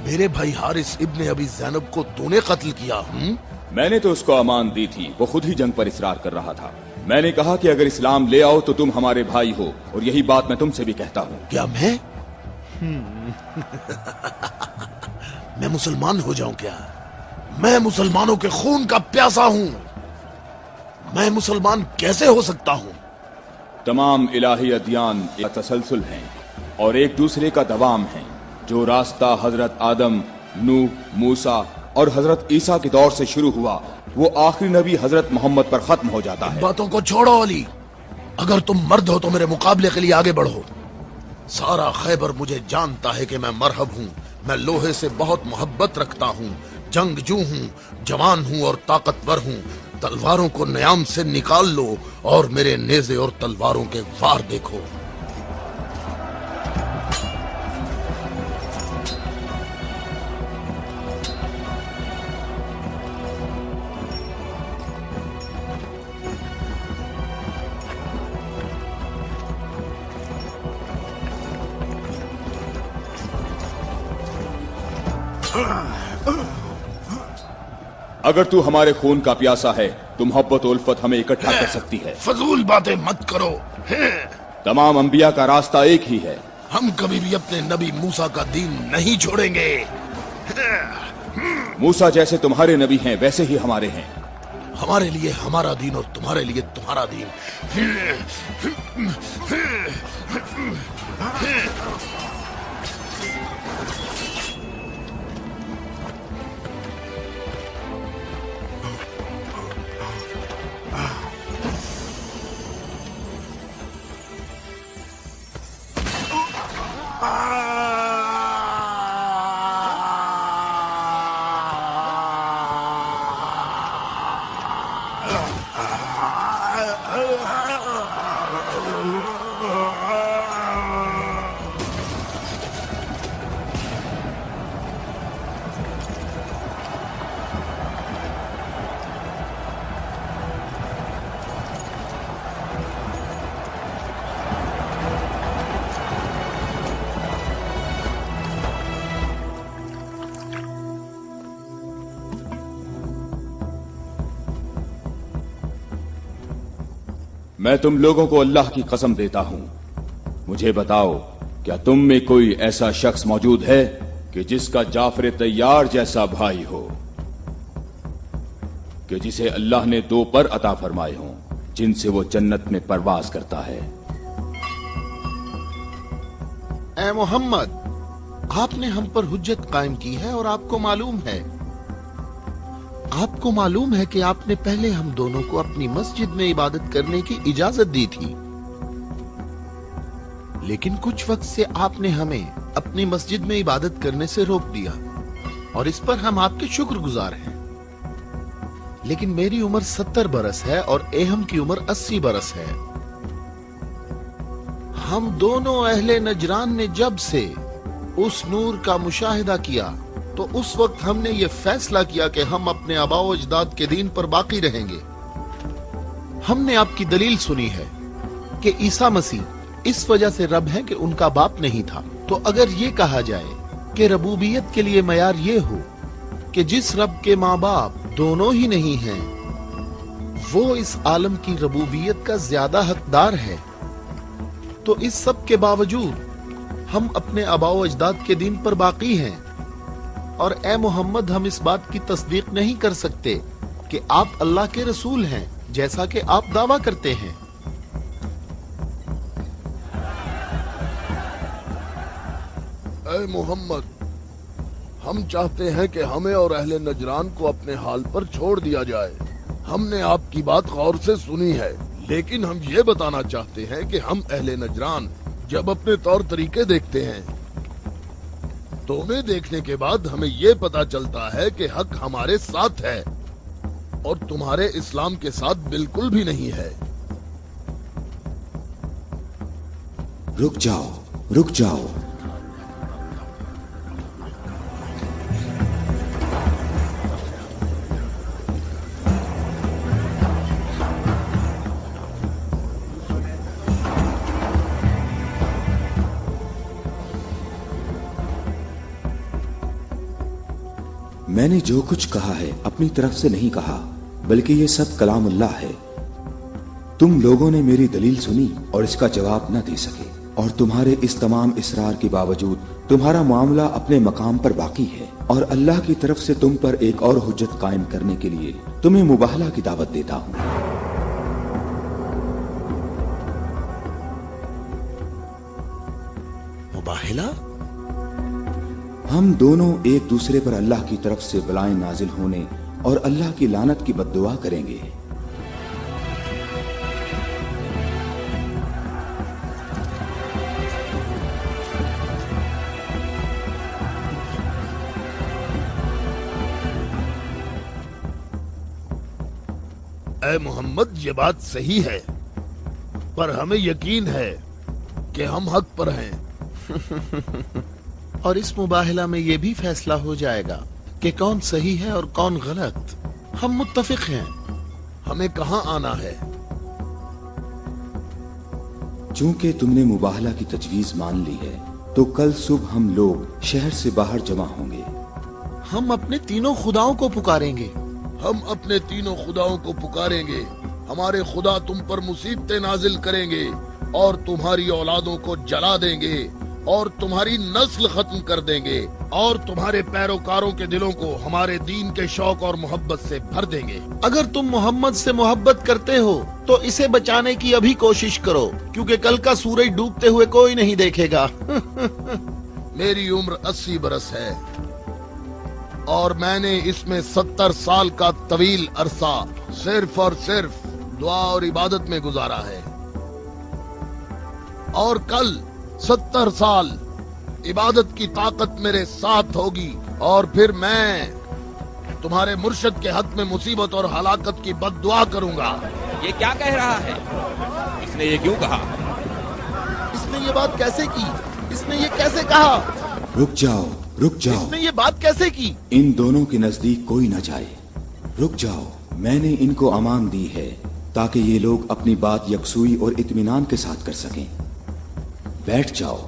मेरे भाई हारिस इब्ने अबी ज़ैनब को तूने कत्ल किया? मैंने तो उसको अमान दी थी, वो खुद ही जंग पर इसरार कर रहा था। मैंने कहा कि अगर इस्लाम ले आओ तो तुम हमारे भाई हो, और यही बात मैं तुमसे भी कहता हूँ। क्या मैं मैं मुसलमान हो जाऊं क्या? मैं मुसलमानों के खून का प्यासा हूं। मैं मुसलमान कैसे हो सकता हूं? तमाम इलाही अदियान एक तसलसल हैं और एक दूसरे का दवाम हैं। जो रास्ता हजरत आदम, नूह, मूसा और हजरत ईसा के दौर से शुरू हुआ, वो आखिरी नबी हजरत मोहम्मद पर खत्म हो जाता है। बातों को छोड़ो अली, अगर तुम मर्द हो तो मेरे मुकाबले के लिए आगे बढ़ो। सारा खैबर मुझे जानता है कि मैं मरहब हूँ। मैं लोहे से बहुत मोहब्बत रखता हूँ, जंगजू हूँ, जवान हूँ और ताकतवर हूँ। तलवारों को न्याम से निकाल लो और मेरे नेज़े और तलवारों के वार देखो। अगर तू हमारे खून का प्यासा है तो मोहब्बत और उल्फत हमें इकट्ठा कर सकती है। फजूल बातें मत करो। तमाम अंबिया का रास्ता एक ही है। हम कभी भी अपने नबी मूसा का दीन नहीं छोड़ेंगे। मूसा जैसे तुम्हारे नबी हैं वैसे ही हमारे हैं। हमारे लिए हमारा दीन और तुम्हारे लिए तुम्हारा दीन। मैं तुम लोगों को अल्लाह की कसम देता हूं, मुझे बताओ क्या तुम में कोई ऐसा शख्स मौजूद है कि जिसका जाफर तैयार जैसा भाई हो, कि जिसे अल्लाह ने 2 पर अता फरमाए हों जिनसे वो जन्नत में परवाज करता है। ए मोहम्मद, आपने हम पर हुज्जत कायम की है और आपको मालूम है कि आपने पहले हम दोनों को अपनी मस्जिद में इबादत करने की इजाजत दी थी, लेकिन कुछ वक्त से आपने हमें अपनी मस्जिद में इबादत करने से रोक दिया और इस पर हम आपके शुक्रगुजार हैं। लेकिन मेरी उम्र 70 बरस है और एहम की उम्र 80 बरस है। हम दोनों अहले नजरान ने जब से उस नूर का मुशाहिदा किया तो उस वक्त हमने ये फैसला किया कि हम अपने आबाओ अजदाद के दीन पर बाकी रहेंगे। हमने आपकी दलील सुनी है कि ईसा मसीह इस वजह से रब है कि उनका बाप नहीं था। तो अगर ये कहा जाए कि रबूबियत के लिए मयार ये हो कि जिस रब के माँ बाप दोनों ही नहीं हैं, वो इस आलम की रबूबियत का ज्यादा हकदार है, तो इस सब के बावजूद हम अपने आबाओ अजदाद के दीन पर बाकी हैं। और ए मोहम्मद, हम इस बात की तस्दीक नहीं कर सकते कि आप अल्लाह के रसूल हैं जैसा कि आप दावा करते हैं। ए मोहम्मद, हम चाहते हैं कि हमें और अहले नजरान को अपने हाल पर छोड़ दिया जाए। हमने आपकी बात गौर से सुनी है, लेकिन हम ये बताना चाहते हैं कि हम अहले नजरान जब अपने तौर तरीके देखते हैं तो उन्हें देखने के बाद हमें ये पता चलता है कि हक हमारे साथ है और तुम्हारे इस्लाम के साथ बिल्कुल भी नहीं है। रुक जाओ, रुक जाओ। मैंने जो कुछ कहा है अपनी तरफ से नहीं कहा, बल्कि ये सब कलाम अल्लाह है। तुम लोगों ने मेरी दलील सुनी और इसका जवाब न दे सके, और तुम्हारे इस तमाम इसरार के बावजूद तुम्हारा मामला अपने मकाम पर बाकी है। और अल्लाह की तरफ से तुम पर एक और हुज्जत कायम करने के लिए तुम्हें मुबाहला की दावत देता हूँ। मुबाहला? हम दोनों एक दूसरे पर अल्लाह की तरफ से बलाएं नाजिल होने और अल्लाह की लानत की बद्दुआ करेंगे। ए मोहम्मद, ये बात सही है, पर हमें यकीन है कि हम हक पर हैं। और इस मुबाहला में ये भी फैसला हो जाएगा कि कौन सही है और कौन गलत। हम मुत्तफिक हैं। हमें कहाँ आना है? चूंकि तुमने मुबाहला की तजवीज मान ली है, तो कल सुबह हम लोग शहर से बाहर जमा होंगे। हम अपने तीनों खुदाओं को पुकारेंगे। ہم اپنے تینوں خداؤں کو پکاریں گے، ہمارے خدا تم پر مصیبتیں نازل کریں گے اور تمہاری اولادوں کو جلا دیں گے اور تمہاری نسل ختم کر دیں گے اور تمہارے پیروکاروں کے دلوں کو ہمارے دین کے شوق اور محبت سے بھر دیں گے۔ اگر تم محمد سے محبت کرتے ہو تو اسے بچانے کی ابھی کوشش کرو، کیونکہ کل کا سورج ڈوبتے ہوئے کوئی نہیں دیکھے گا۔ میری عمر 80 برس ہے اور میں نے اس میں 70 سال کا طویل عرصہ صرف اور صرف دعا اور عبادت میں گزارا ہے، اور کل 70 سال عبادت کی طاقت میرے ساتھ ہوگی اور پھر میں تمہارے مرشد کے حق میں مصیبت اور ہلاکت کی بد دعا کروں گا۔ یہ کیا کہہ رہا ہے؟ اس نے یہ کیوں کہا؟ اس نے یہ بات کیسے کی؟ اس نے یہ کیسے کہا؟ رک جاؤ، رک جاؤ، اس نے یہ بات کیسے کی؟ ان دونوں کے نزدیک کوئی نہ جائے۔ رک جاؤ، میں نے ان کو امان دی ہے تاکہ یہ لوگ اپنی بات یکسوئی اور اطمینان کے ساتھ کر سکیں۔ بیٹھ جاؤ۔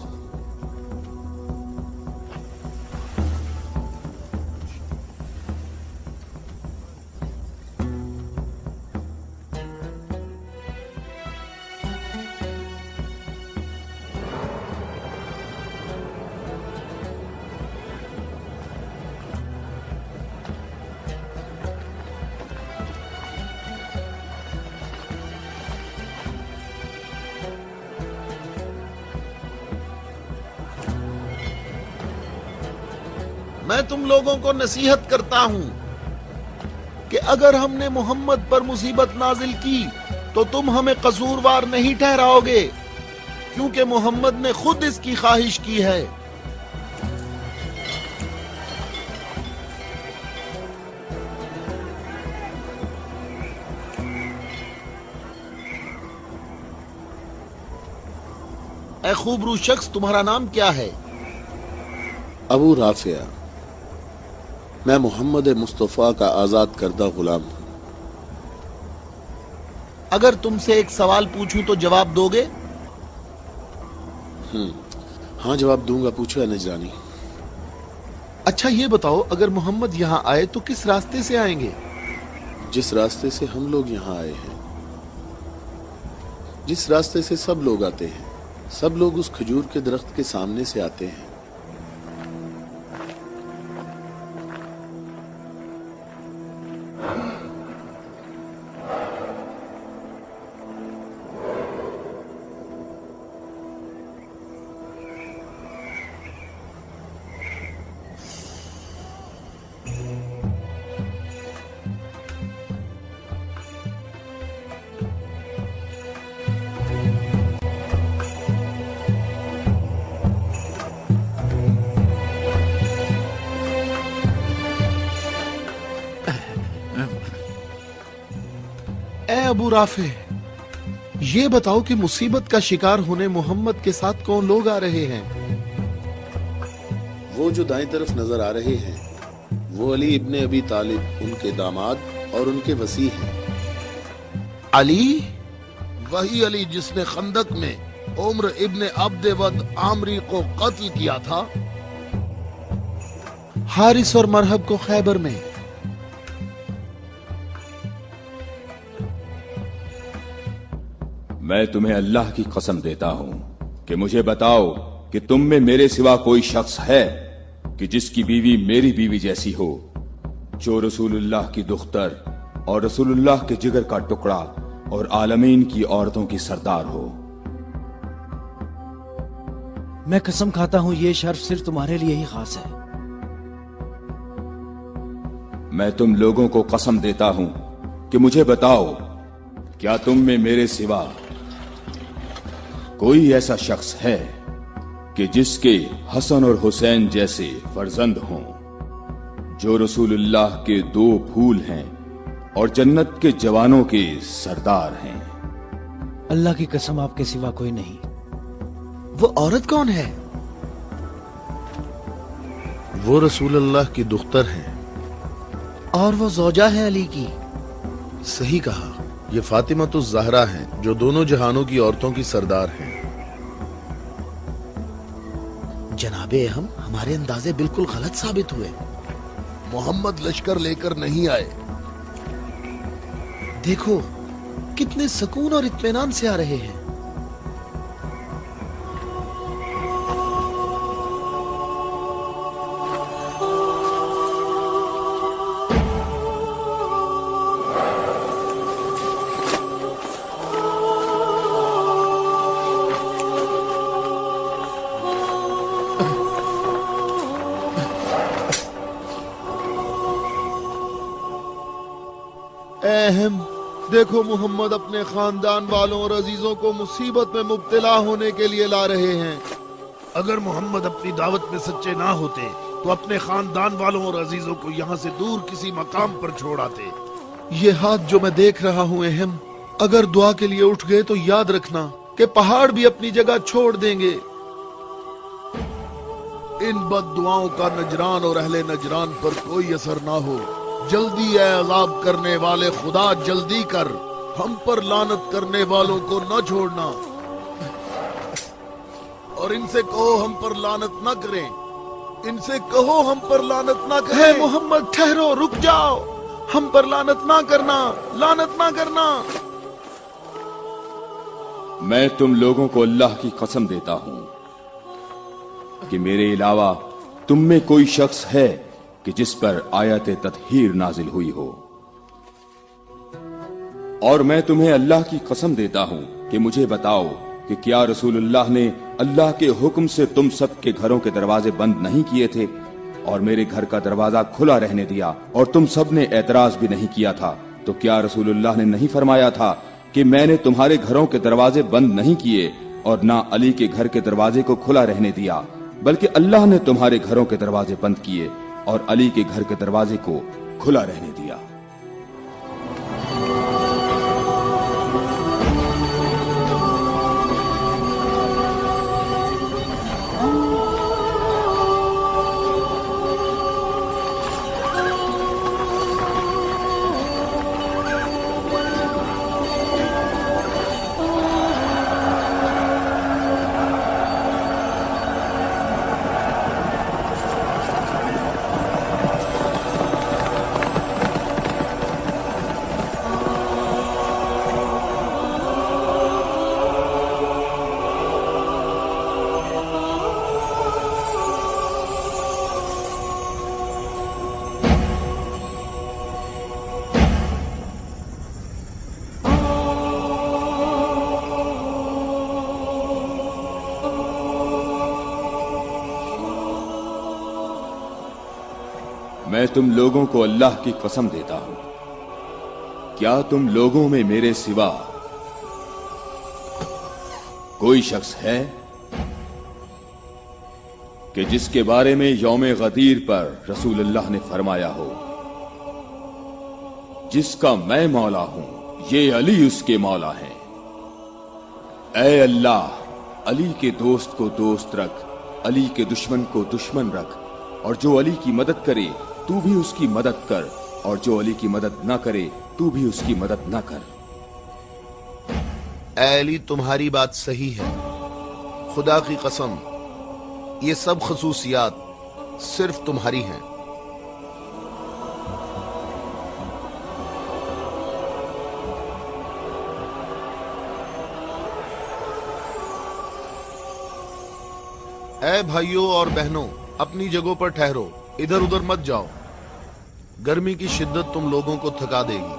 میں تم لوگوں کو نصیحت کرتا ہوں کہ اگر ہم نے محمد پر مصیبت نازل کی تو تم ہمیں قصوروار نہیں ٹھہراؤ گے، کیونکہ محمد نے خود اس کی خواہش کی ہے۔ اے خوبرو شخص، تمہارا نام کیا ہے؟ ابو رافع، میں محمد مصطفیٰ کا آزاد کردہ غلام ہوں۔ اگر تم سے ایک سوال پوچھوں تو جواب دو گے؟ ہاں جواب دوں گا، پوچھو یا نجرانی۔ اچھا یہ بتاؤ، اگر محمد یہاں آئے تو کس راستے سے آئیں گے؟ جس راستے سے ہم لوگ یہاں آئے ہیں، جس راستے سے سب لوگ آتے ہیں، سب لوگ اس کھجور کے درخت کے سامنے سے آتے ہیں۔ اے ابو رافع، یہ بتاؤ کہ مصیبت کا شکار ہونے محمد کے ساتھ کون لوگ آ رہے ہیں؟ وہ جو دائیں طرف نظر آ رہے ہیں وہ علی ابن ابی طالب، ان کے داماد اور ان کے وصی ہیں۔ علی؟ وہی علی جس نے خندق میں عمر ابن عبد ود عامری کو قتل کیا تھا؟ حارث اور مرحب کو خیبر میں؟ میں تمہیں اللہ کی قسم دیتا ہوں کہ مجھے بتاؤ کہ تم میں میرے سوا کوئی شخص ہے کہ جس کی بیوی میری بیوی جیسی ہو، جو رسول اللہ کی دختر اور رسول اللہ کے جگر کا ٹکڑا اور عالمین کی عورتوں کی سردار ہو۔ میں قسم کھاتا ہوں یہ شرف صرف تمہارے لیے ہی خاص ہے۔ میں تم لوگوں کو قسم دیتا ہوں کہ مجھے بتاؤ، کیا تم میں میرے سوا کوئی ایسا شخص ہے کہ جس کے حسن اور حسین جیسے فرزند ہوں، جو رسول اللہ کے 2 پھول ہیں اور جنت کے جوانوں کے سردار ہیں؟ اللہ کی قسم آپ کے سوا کوئی نہیں۔ وہ عورت کون ہے؟ وہ رسول اللہ کی دختر ہیں۔ اور وہ زوجہ ہے علی کی؟ صحیح کہا، یہ فاطمہ الزہرا ہیں جو دونوں جہانوں کی عورتوں کی سردار ہیں۔ جناب اہم، ہمارے اندازے بالکل غلط ثابت ہوئے۔ محمد لشکر لے کر نہیں آئے، देखो कितने सुकून और इत्मीनान से आ रहे हैं। अहम देखो, मोहम्मद अपने खानदान वालों और अजीजों को मुसीबत में मुब्तला होने के लिए ला रहे हैं। अगर मोहम्मद अपनी दावत में सच्चे ना होते तो अपने खानदान वालों और अजीजों को यहाँ से दूर किसी मकाम पर छोड़ आते। ये हाथ जो मैं देख रहा हूँ अहम, अगर दुआ के लिए उठ गए तो याद रखना कि पहाड़ भी अपनी जगह छोड़ देंगे। इन बद दुआओं का नजरान और अहले नजरान पर कोई असर ना हो। जल्दी है अज़ाब करने वाले खुदा, जल्दी कर, हम पर लानत करने वालों को न छोड़ना। और इनसे कहो हम पर लानत न करें, इनसे कहो हम पर लानत न करें। मोहम्मद ठहरो, रुक जाओ, हम पर लानत ना करना, लानत ना करना। मैं तुम लोगों को अल्लाह की कसम देता हूं कि मेरे अलावा तुम में कोई शख्स है कि जिस पर आयत तत्हीर नाजिल हुई हो। और मैं तुम्हें अल्लाह की कसम देता हूं कि मुझे बताओ कि क्या रसूलुल्लाह ने अल्लाह के हुक्म से तुम सब के घरों के दरवाजे बंद नहीं किए थे और मेरे घर का दरवाजा खुला रहने दिया और तुम सब ने एतराज भी नहीं किया था? तो क्या रसूलुल्लाह ने नहीं फरमाया था कि मैंने तुम्हारे घरों के दरवाजे बंद नहीं किए और ना अली के घर के दरवाजे को खुला रहने दिया, बल्कि अल्लाह ने तुम्हारे घरों के दरवाजे बंद किए और अली के घर के दरवाजे को खुला रहने दिया। मैं तुम लोगों को अल्लाह की कसम देता हूं, क्या तुम लोगों में मेरे सिवा कोई शख्स है कि जिसके बारे में यौम गदीर पर रसूलुल्लाह ने फरमाया हो, जिसका मैं मौला हूं, ये अली उसके मौला हैं। ऐ अल्लाह, अली के दोस्त को दोस्त रख, अली के दुश्मन को दुश्मन रख, और जो अली की मदद करे तू भी उसकी मदद कर, और जो अली की मदद ना करे तू भी उसकी मदद ना कर। ऐ अली, तुम्हारी बात सही है, खुदा की कसम ये सब खसूसियात सिर्फ तुम्हारी हैं। ऐ भाइयों और बहनों, अपनी जगहों पर ठहरो, इधर उधर मत जाओ, गर्मी की शिद्दत तुम लोगों को थका देगी।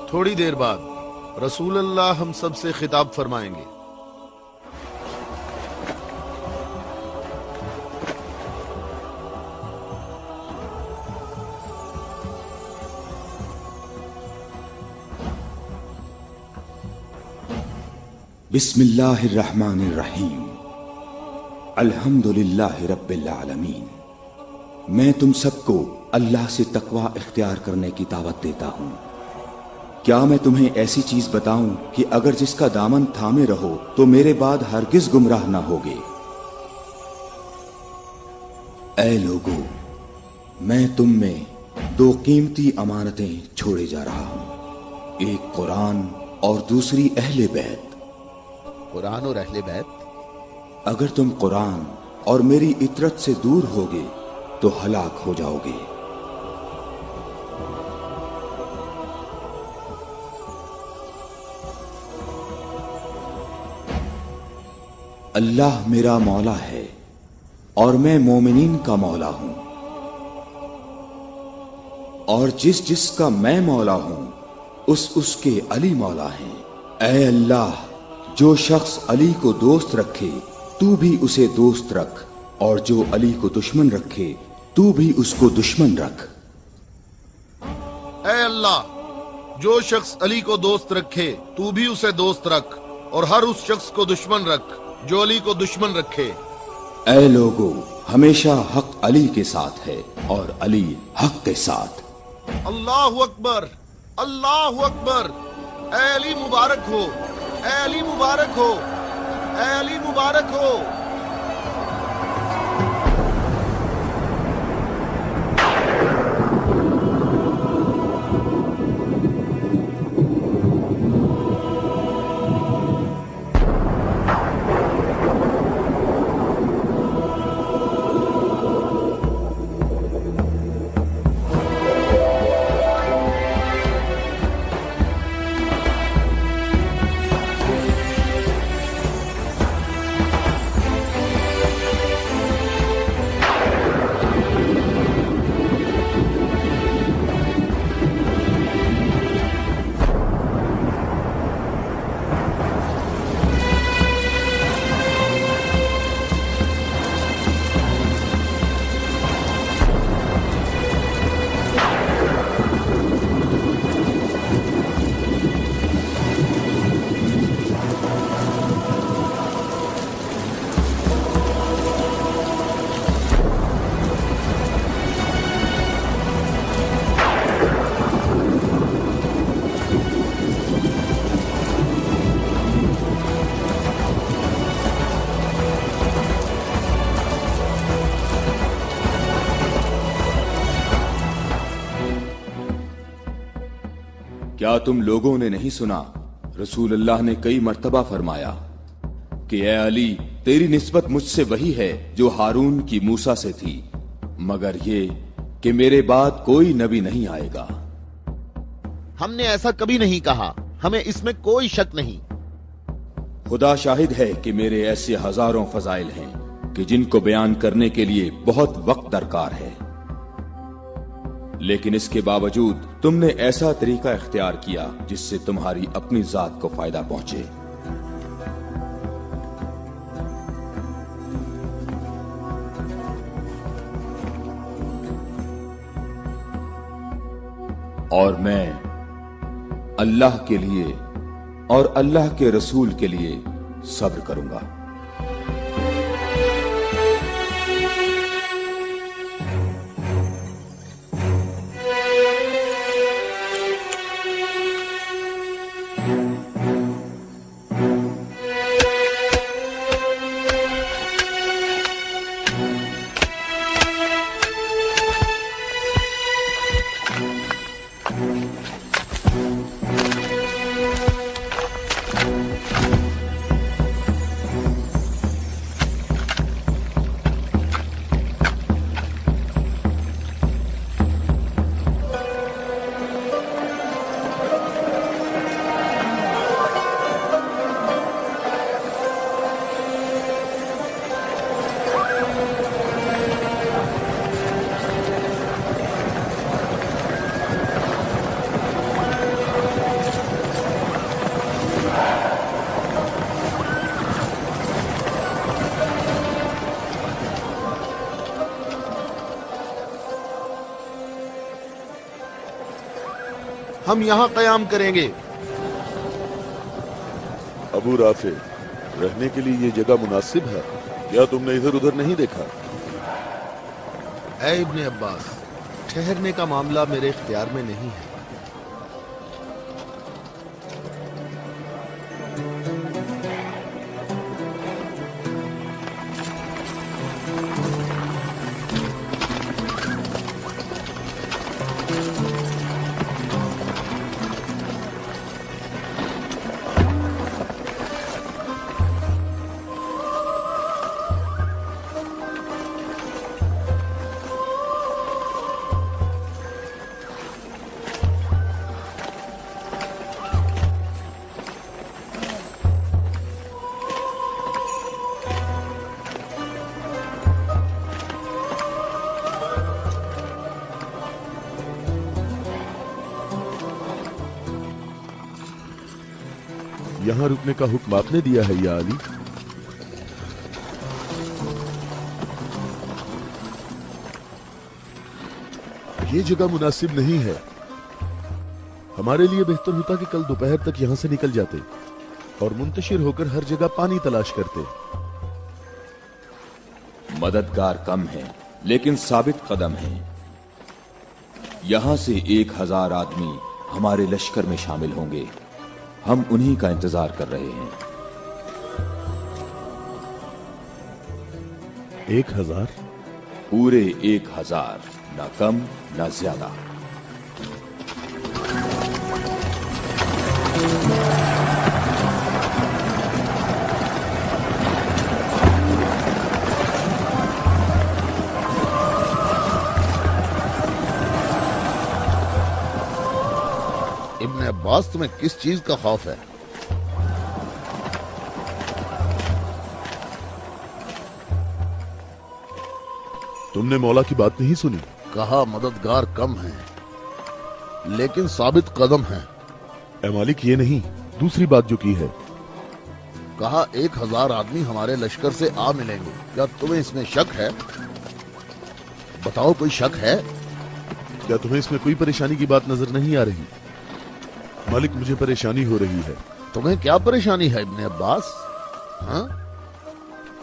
थोड़ी देर बाद रसूलुल्लाह हम सब से खिताब फरमाएंगे। बिस्मिल्लाहिर्रहमानिर्रहीम, अल्हम्दुलिल्लाहि रब्बिल आलमीन। मैं तुम सबको अल्लाह से तकवा इख्तियार करने की दावत देता हूं। क्या मैं तुम्हें ऐसी चीज बताऊं कि अगर जिसका दामन थामे रहो तो मेरे बाद हरगिज गुमराह ना होगे। ऐ लोगो, मैं तुम में दो कीमती अमानतें छोड़े जा रहा हूं, एक कुरान और दूसरी अहले बैत। कुरान और अहले बैत? अगर तुम कुरान और मेरी इतरत से दूर होगे तो हलाक हो जाओगे। अल्लाह मेरा मौला है और मैं मोमिनीन का मौला हूं, और जिसका मैं मौला हूं उसके अली मौला हैं। ऐ अल्लाह, जो शख्स अली को दोस्त रखे तू भी उसे दोस्त रख, और जो अली को दुश्मन रखे तू भी उसको दुश्मन रख। ऐ अल्लाह, जो शख्स अली को दोस्त रखे तू भी उसे दोस्त रख, और हर उस शख्स को दुश्मन रख जो अली को दुश्मन रखे। ऐ लोगो, हमेशा हक अली के साथ है और अली हक के साथ। अल्लाहु अकबर, अल्लाहु अकबर। ऐ अली मुबारक हो, ऐ अली मुबारक हो, ऐ अली मुबारक हो। क्या तुम लोगों ने नहीं सुना, रसूल अल्लाह ने कई मर्तबा फरमाया कि ऐ अली, तेरी निस्बत मुझसे वही है जो हारून की मूसा से थी, मगर ये कि मेरे बाद कोई नबी नहीं आएगा। हमने ऐसा कभी नहीं कहा, हमें इसमें कोई शक नहीं। खुदा शाहिद है कि मेरे ऐसे हजारों फजाइल हैं कि जिनको बयान करने के लिए बहुत वक्त दरकार है, लेकिन इसके बावजूद तुमने ऐसा तरीका इख्तियार किया जिससे तुम्हारी अपनी जात को फायदा पहुंचे। और मैं अल्लाह के लिए और अल्लाह के रसूल के लिए सब्र करूंगा। हम यहाँ कयाम करेंगे। अबू राफे, रहने के लिए ये जगह मुनासिब है? क्या तुमने इधर उधर नहीं देखा? ऐ इब्ने अब्बास, ठहरने का मामला मेरे इख्तियार में नहीं है। यहाँ रुकने का हुक्म आपने दिया है या अली? ये जगह मुनासिब नहीं है। हमारे लिए बेहतर होता कि कल दोपहर तक यहाँ से निकल जाते और मुंतशिर होकर हर जगह पानी तलाश करते। मददगार कम है लेकिन साबित कदम है। यहां से 1000 आदमी हमारे लश्कर में शामिल होंगे। हम उन्हीं का इंतजार कर रहे हैं। 1000? पूरे 1000, ना कम ना ज्यादा। इब्ने अब्बास, तुम्हें किस चीज का खौफ है? तुमने मौला की बात नहीं सुनी? कहा मददगार कम है लेकिन साबित कदम है। ए मालिक, ये नहीं, दूसरी बात जो की है। कहा 1000 आदमी हमारे लश्कर से आ मिलेंगे। क्या तुम्हें इसमें शक है? बताओ, कोई शक है? क्या तुम्हें इसमें कोई परेशानी की बात नजर नहीं आ रही? मालिक, मुझे परेशानी हो रही है। तुम्हें क्या परेशानी है इब्ने अब्बास? हाँ?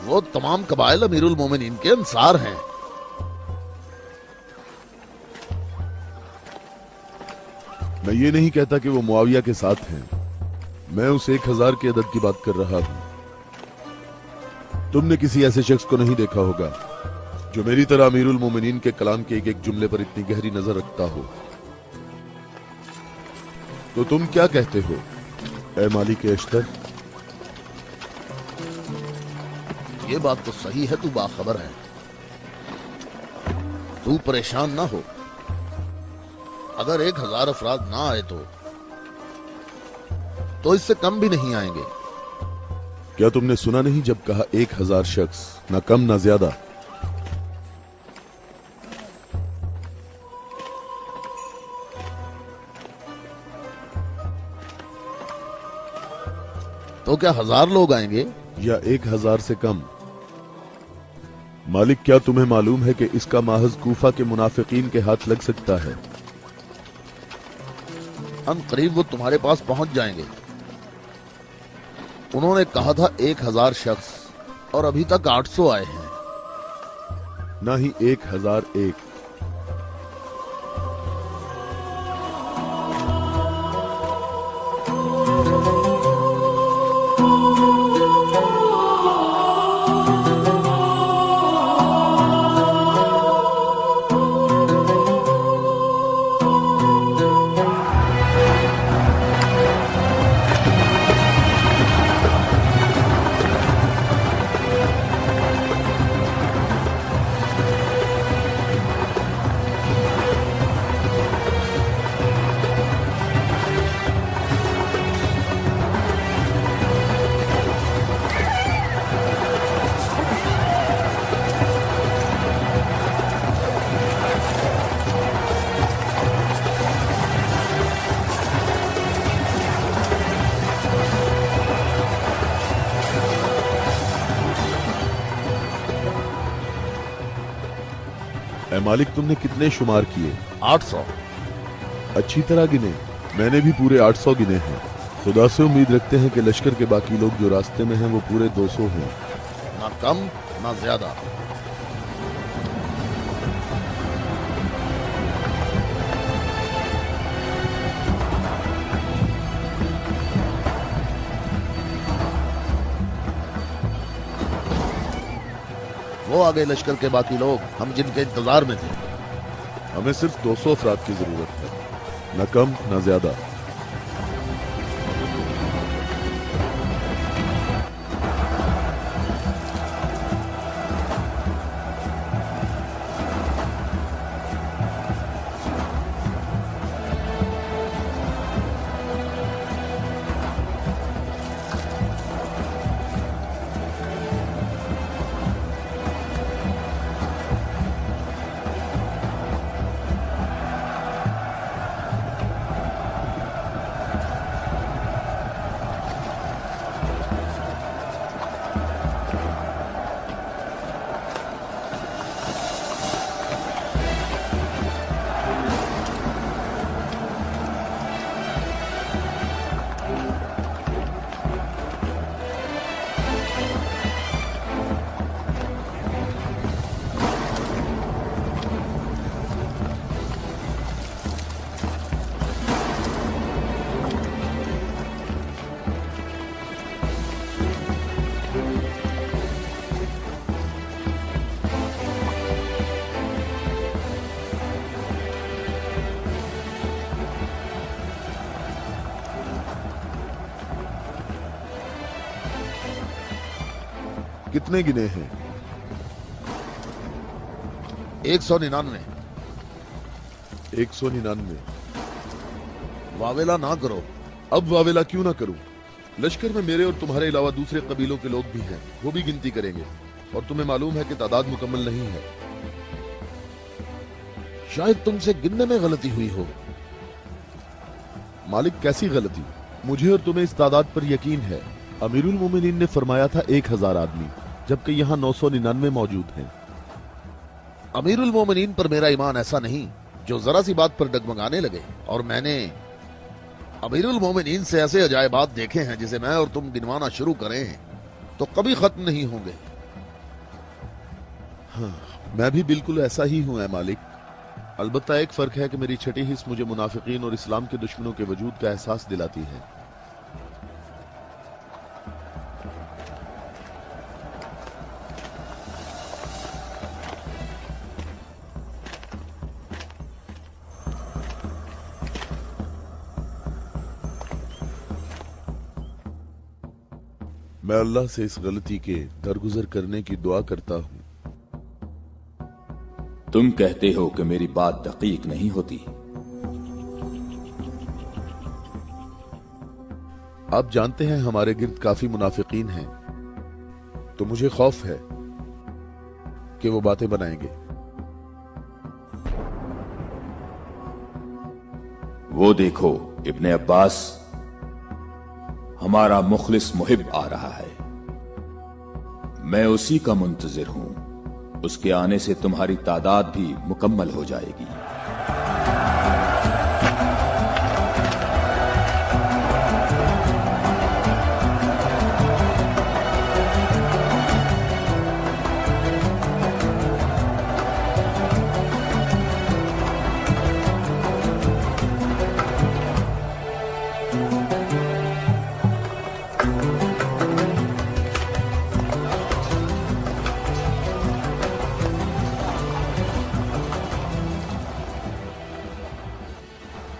वो तमाम कबाइल अमीरुल मोमिनीन के अंसार हैं। मैं ये नहीं कहता कि वो मुआविया के साथ हैं। मैं उस 1000 के अदद की बात कर रहा हूं। तुमने किसी ऐसे शख्स को नहीं देखा होगा जो मेरी तरह अमीरुल मोमिनीन के कलाम के एक एक जुमले पर इतनी गहरी नजर रखता हो। तो तुम क्या कहते हो ए मालिक अश्तर? ये बात तो सही है, तू बाखबर है। तू परेशान ना हो। अगर 1000 अफराद ना आए तो इससे कम भी नहीं आएंगे। क्या तुमने सुना नहीं जब कहा 1000 शख्स, ना कम ना ज्यादा? तो क्या 1000 लोग आएंगे या 1000 से कम? मालिक, क्या तुम्हें मालूम है कि इसका माहज कूफा के मुनाफिकीन के हाथ लग सकता है? करीब वो तुम्हारे पास पहुंच जाएंगे। उन्होंने कहा था 1000 शख्स और अभी तक 800 आए हैं। ना ही 1001। ए मालिक, तुमने कितने शुमार किए? 800। अच्छी तरह गिने। मैंने भी पूरे 800 गिने हैं। खुदा से उम्मीद रखते हैं कि लश्कर के बाकी लोग जो रास्ते में हैं वो पूरे 200 हों। ना कम ना ज्यादा। वो आ गए लश्कर के बाकी लोग, हम जिनके इंतजार में थे। हमें सिर्फ 200 अफराद की जरूरत है, न कम न ज्यादा। कितने गिने हैं? 199। 199। वावेला ना करो। अब वावेला क्यों ना करूं? लश्कर में मेरे और तुम्हारे अलावा दूसरे कबीलों के लोग भी हैं, वो भी गिनती करेंगे, और तुम्हें मालूम है कि तादाद मुकम्मल नहीं है। शायद तुमसे गिनने में गलती हुई हो। मालिक, कैसी गलती? मुझे और तुम्हें इस तादाद पर यकीन है। अमीरुल मोमिनीन ने फरमाया था 1000 आदमी, जबकि यहाँ 999 मौजूद हैं। अमीरुल मोमिनीन पर मेरा ईमान ऐसा नहीं जो जरा सी बात पर डगमगाने लगे। और मैंने अमीरुल मोमिनीन से ऐसे अजायबात देखे हैं जिसे मैं और तुम गिनवाना शुरू करें तो कभी खत्म नहीं होंगे। हाँ, मैं भी बिल्कुल ऐसा ही हूं ऐ मालिक। अलबत्ता एक फर्क है कि मेरी छठी हिस्स मुझे मुनाफिकीन और इस्लाम के दुश्मनों के वजूद का एहसास दिलाती है। मैं अल्लाह से इस गलती के दरगुजर करने की दुआ करता हूं। तुम कहते हो कि मेरी बात दकीक नहीं होती। आप जानते हैं हमारे गिर्द काफी मुनाफिकीन हैं, तो मुझे खौफ है कि वो बातें बनाएंगे। वो देखो, इब्ने अब्बास हमारा मुखलिस मुहिब आ रहा है। मैं उसी का मुंतजिर हूं। उसके आने से तुम्हारी तादाद भी मुकम्मल हो जाएगी।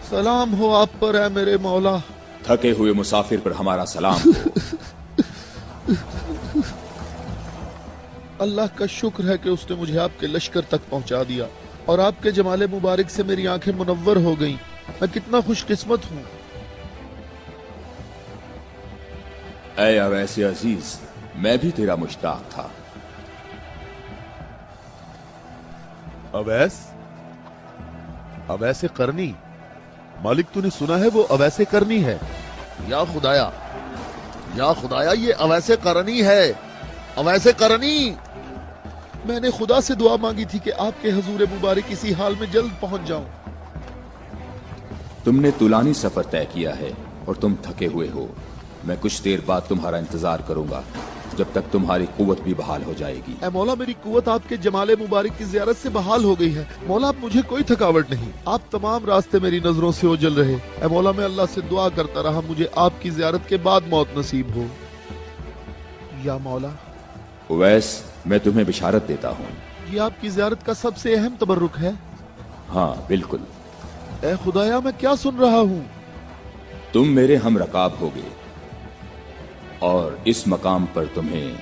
सलाम हो आप पर है मेरे मौला। थके हुए मुसाफिर पर हमारा सलाम हो। अल्लाह का शुक्र है कि उसने मुझे आपके लश्कर तक पहुंचा दिया और आपके जमाले मुबारक से मेरी आंखें मुनव्वर हो गईं। मैं कितना खुशकिस्मत हूं। ऐ अवैसे अजीज, मैं भी तेरा मुश्ताक था। अवैस? अवैसे करनी? मालिक, तूने सुना है वो अवैसे करनी है? या खुदाया, ये अवैसे करनी है। अवैसे करनी। मैंने खुदा से दुआ मांगी थी कि आपके हजूर मुबारक इसी हाल में जल्द पहुंच जाऊं। तुमने तुलानी सफर तय किया है और तुम थके हुए हो। मैं कुछ देर बाद तुम्हारा इंतजार करूंगा, जब तक तुम्हारी कुव्वत भी बहाल हो जाएगी। ऐ मौला, मेरी कुव्वत आपके जमाले मुबारक की ज़ियारत से बहाल हो गई है। मौला, अब मुझे कोई थकावट नहीं। आप तमाम रास्ते मेरी नजरों से ओझल रहे। ऐ मौला, मैं अल्लाह से दुआ करता रहा मुझे आपकी ज़ियारत के बाद मौत नसीब हो। या मौला। उवैस, मैं तुम्हें बिशारत देता हूँ। ये आपकी ज़ियारत का सबसे अहम तबर्रुक है। हाँ, बिल्कुल। ऐ खुदाया, मैं क्या सुन रहा हूँ? तुम मेरे हम रकाब होगे और इस मकाम पर तुम्हें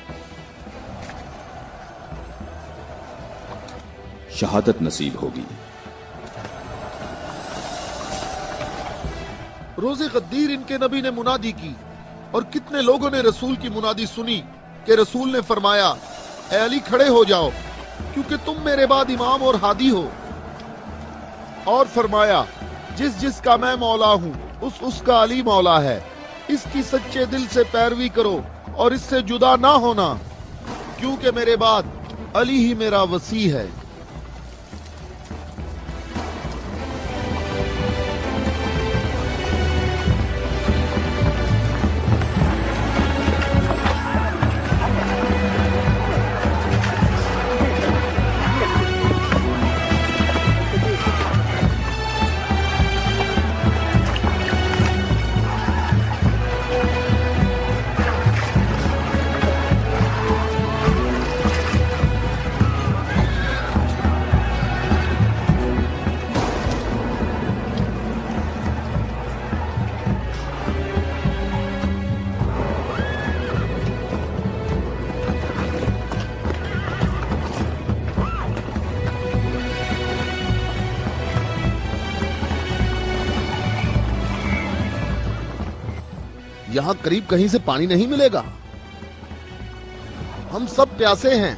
शहादत नसीब होगी। रोज़े गद्दीर इनके नबी ने मुनादी की और कितने लोगों ने रसूल की मुनादी सुनी कि रसूल ने फरमाया, ऐ अली खड़े हो जाओ क्योंकि तुम मेरे बाद इमाम और हादी हो। और फरमाया, जिसका मैं मौला हूं उसका अली मौला है। इसकी सच्चे दिल से पैरवी करो और इससे जुदा ना होना, क्योंकि मेरे बाद अली ही मेरा वसी है। यहाँ करीब कहीं से पानी नहीं मिलेगा। हम सब प्यासे हैं।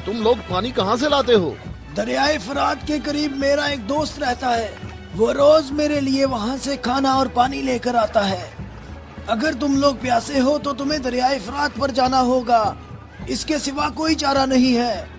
तुम लोग पानी कहाँ से लाते हो? दरियाए फरात के करीब मेरा एक दोस्त रहता है। वो रोज मेरे लिए वहाँ से खाना और पानी लेकर आता है। अगर तुम लोग प्यासे हो तो तुम्हें दरियाए फरात पर जाना होगा। इसके सिवा कोई चारा नहीं है।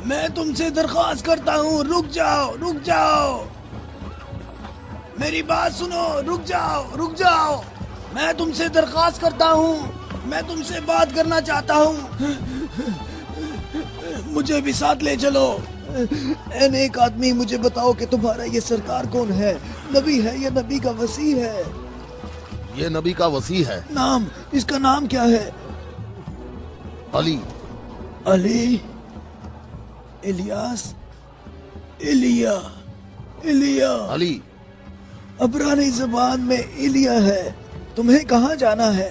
मैं तुमसे दरख्वास्त करता हूँ, रुक जाओ, रुक जाओ। मेरी बात सुनो, रुक जाओ, रुक जाओ। मैं तुमसे दरख्वास्त करता हूँ, मैं तुमसे बात करना चाहता हूँ। मुझे भी साथ ले चलो। ए नेक आदमी, मुझे बताओ कि तुम्हारा ये सरकार कौन है? नबी है या नबी का वसी है? ये नबी का वसी है। नाम, इसका नाम क्या है? अली। अली, इलियास, इलिया, इलिया। अली। अबरानी ज़बान में इलिया है। तुम्हें कहाँ जाना है?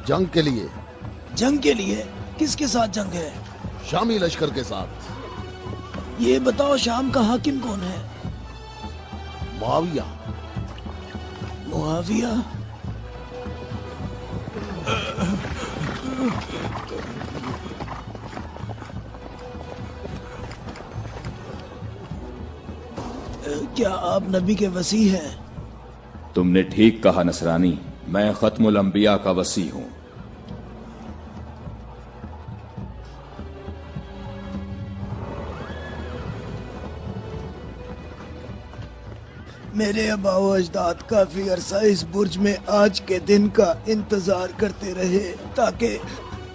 जंग के लिए। जंग के लिए? किसके साथ जंग है? शामी लश्कर के साथ। ये बताओ, शाम का हाकिम कौन है? मुआविया। मुआविया। क्या आप नबी के वसी हैं? तुमने ठीक कहा नसरानी, मैं खत्मुल अंबिया का वसी हूं। मेरे आबा व अजदाद काफी अरसा इस बुर्ज में आज के दिन का इंतजार करते रहे ताकि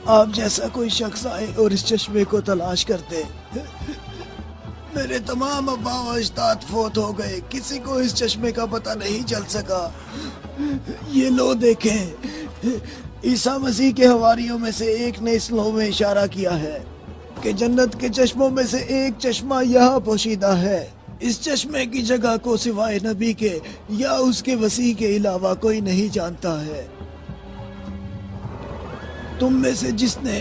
आप जैसा कोई शख्स आए और इस चश्मे को तलाश करते। मेरे तमाम आबा व अजदाद फोत हो गए, किसी को इस चश्मे का पता नहीं चल सका। ये लो देखें, ईसा मसीह के हवारियों में से एक ने इस लो में इशारा किया है कि जन्नत के चश्मों में से एक चश्मा यहाँ पोशीदा है। इस चश्मे की जगह को सिवाय नबी के या उसके वसी के अलावा कोई नहीं जानता है। तुम में से जिसने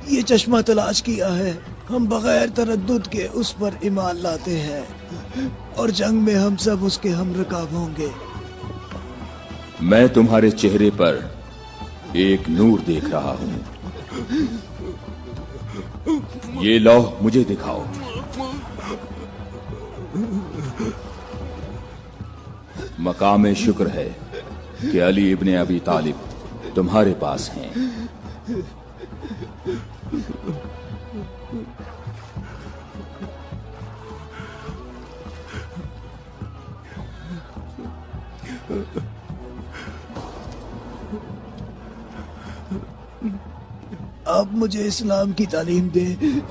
ये चश्मा तलाश किया है, हम बगैर तरद्दुद के उस पर ईमान लाते हैं और जंग में हम सब उसके हमरकाब होंगे। मैं तुम्हारे चेहरे पर एक नूर देख रहा हूं। ये लौह मुझे दिखाओ। मकाम शुक्र है कि अली इब्ने अबी तालिब तुम्हारे पास हैं। आप मुझे इस्लाम की तालीम दें।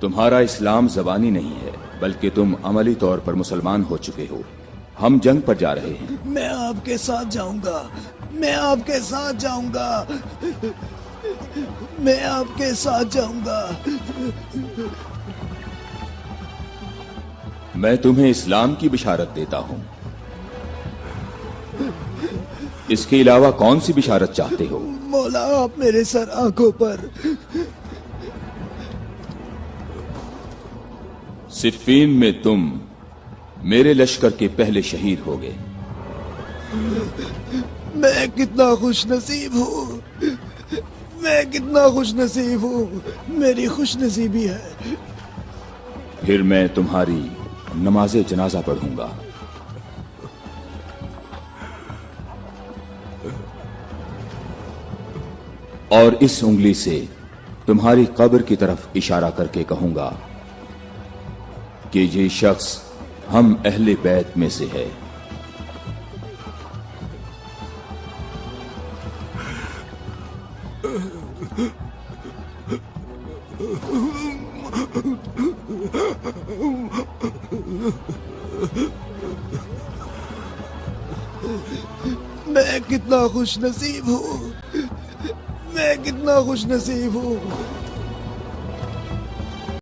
तुम्हारा इस्लाम ज़बानी नहीं है, बल्कि तुम अमली तौर पर मुसलमान हो चुके हो। हम जंग पर जा रहे हैं। मैं आपके साथ जाऊंगा, मैं आपके साथ जाऊंगा, मैं आपके साथ जाऊंगा। मैं तुम्हें इस्लाम की बिशारत देता हूं। इसके अलावा कौन सी बिशारत चाहते हो? मौला, आप मेरे सर आंखों पर। सिफ़ीन में तुम मेरे लश्कर के पहले शहीद हो गए। मैं कितना खुश नसीब हूँ, मैं कितना खुश नसीब हूँ, मेरी खुश नसीबी है। फिर मैं तुम्हारी नमाज़े जनाजा पढ़ूंगा। और इस उंगली से तुम्हारी कब्र की तरफ इशारा करके कहूंगा कि ये शख्स हम अहले बैत में से है। मैं कितना खुश नसीब हूँ, मैं कितना खुश नसीब हूँ।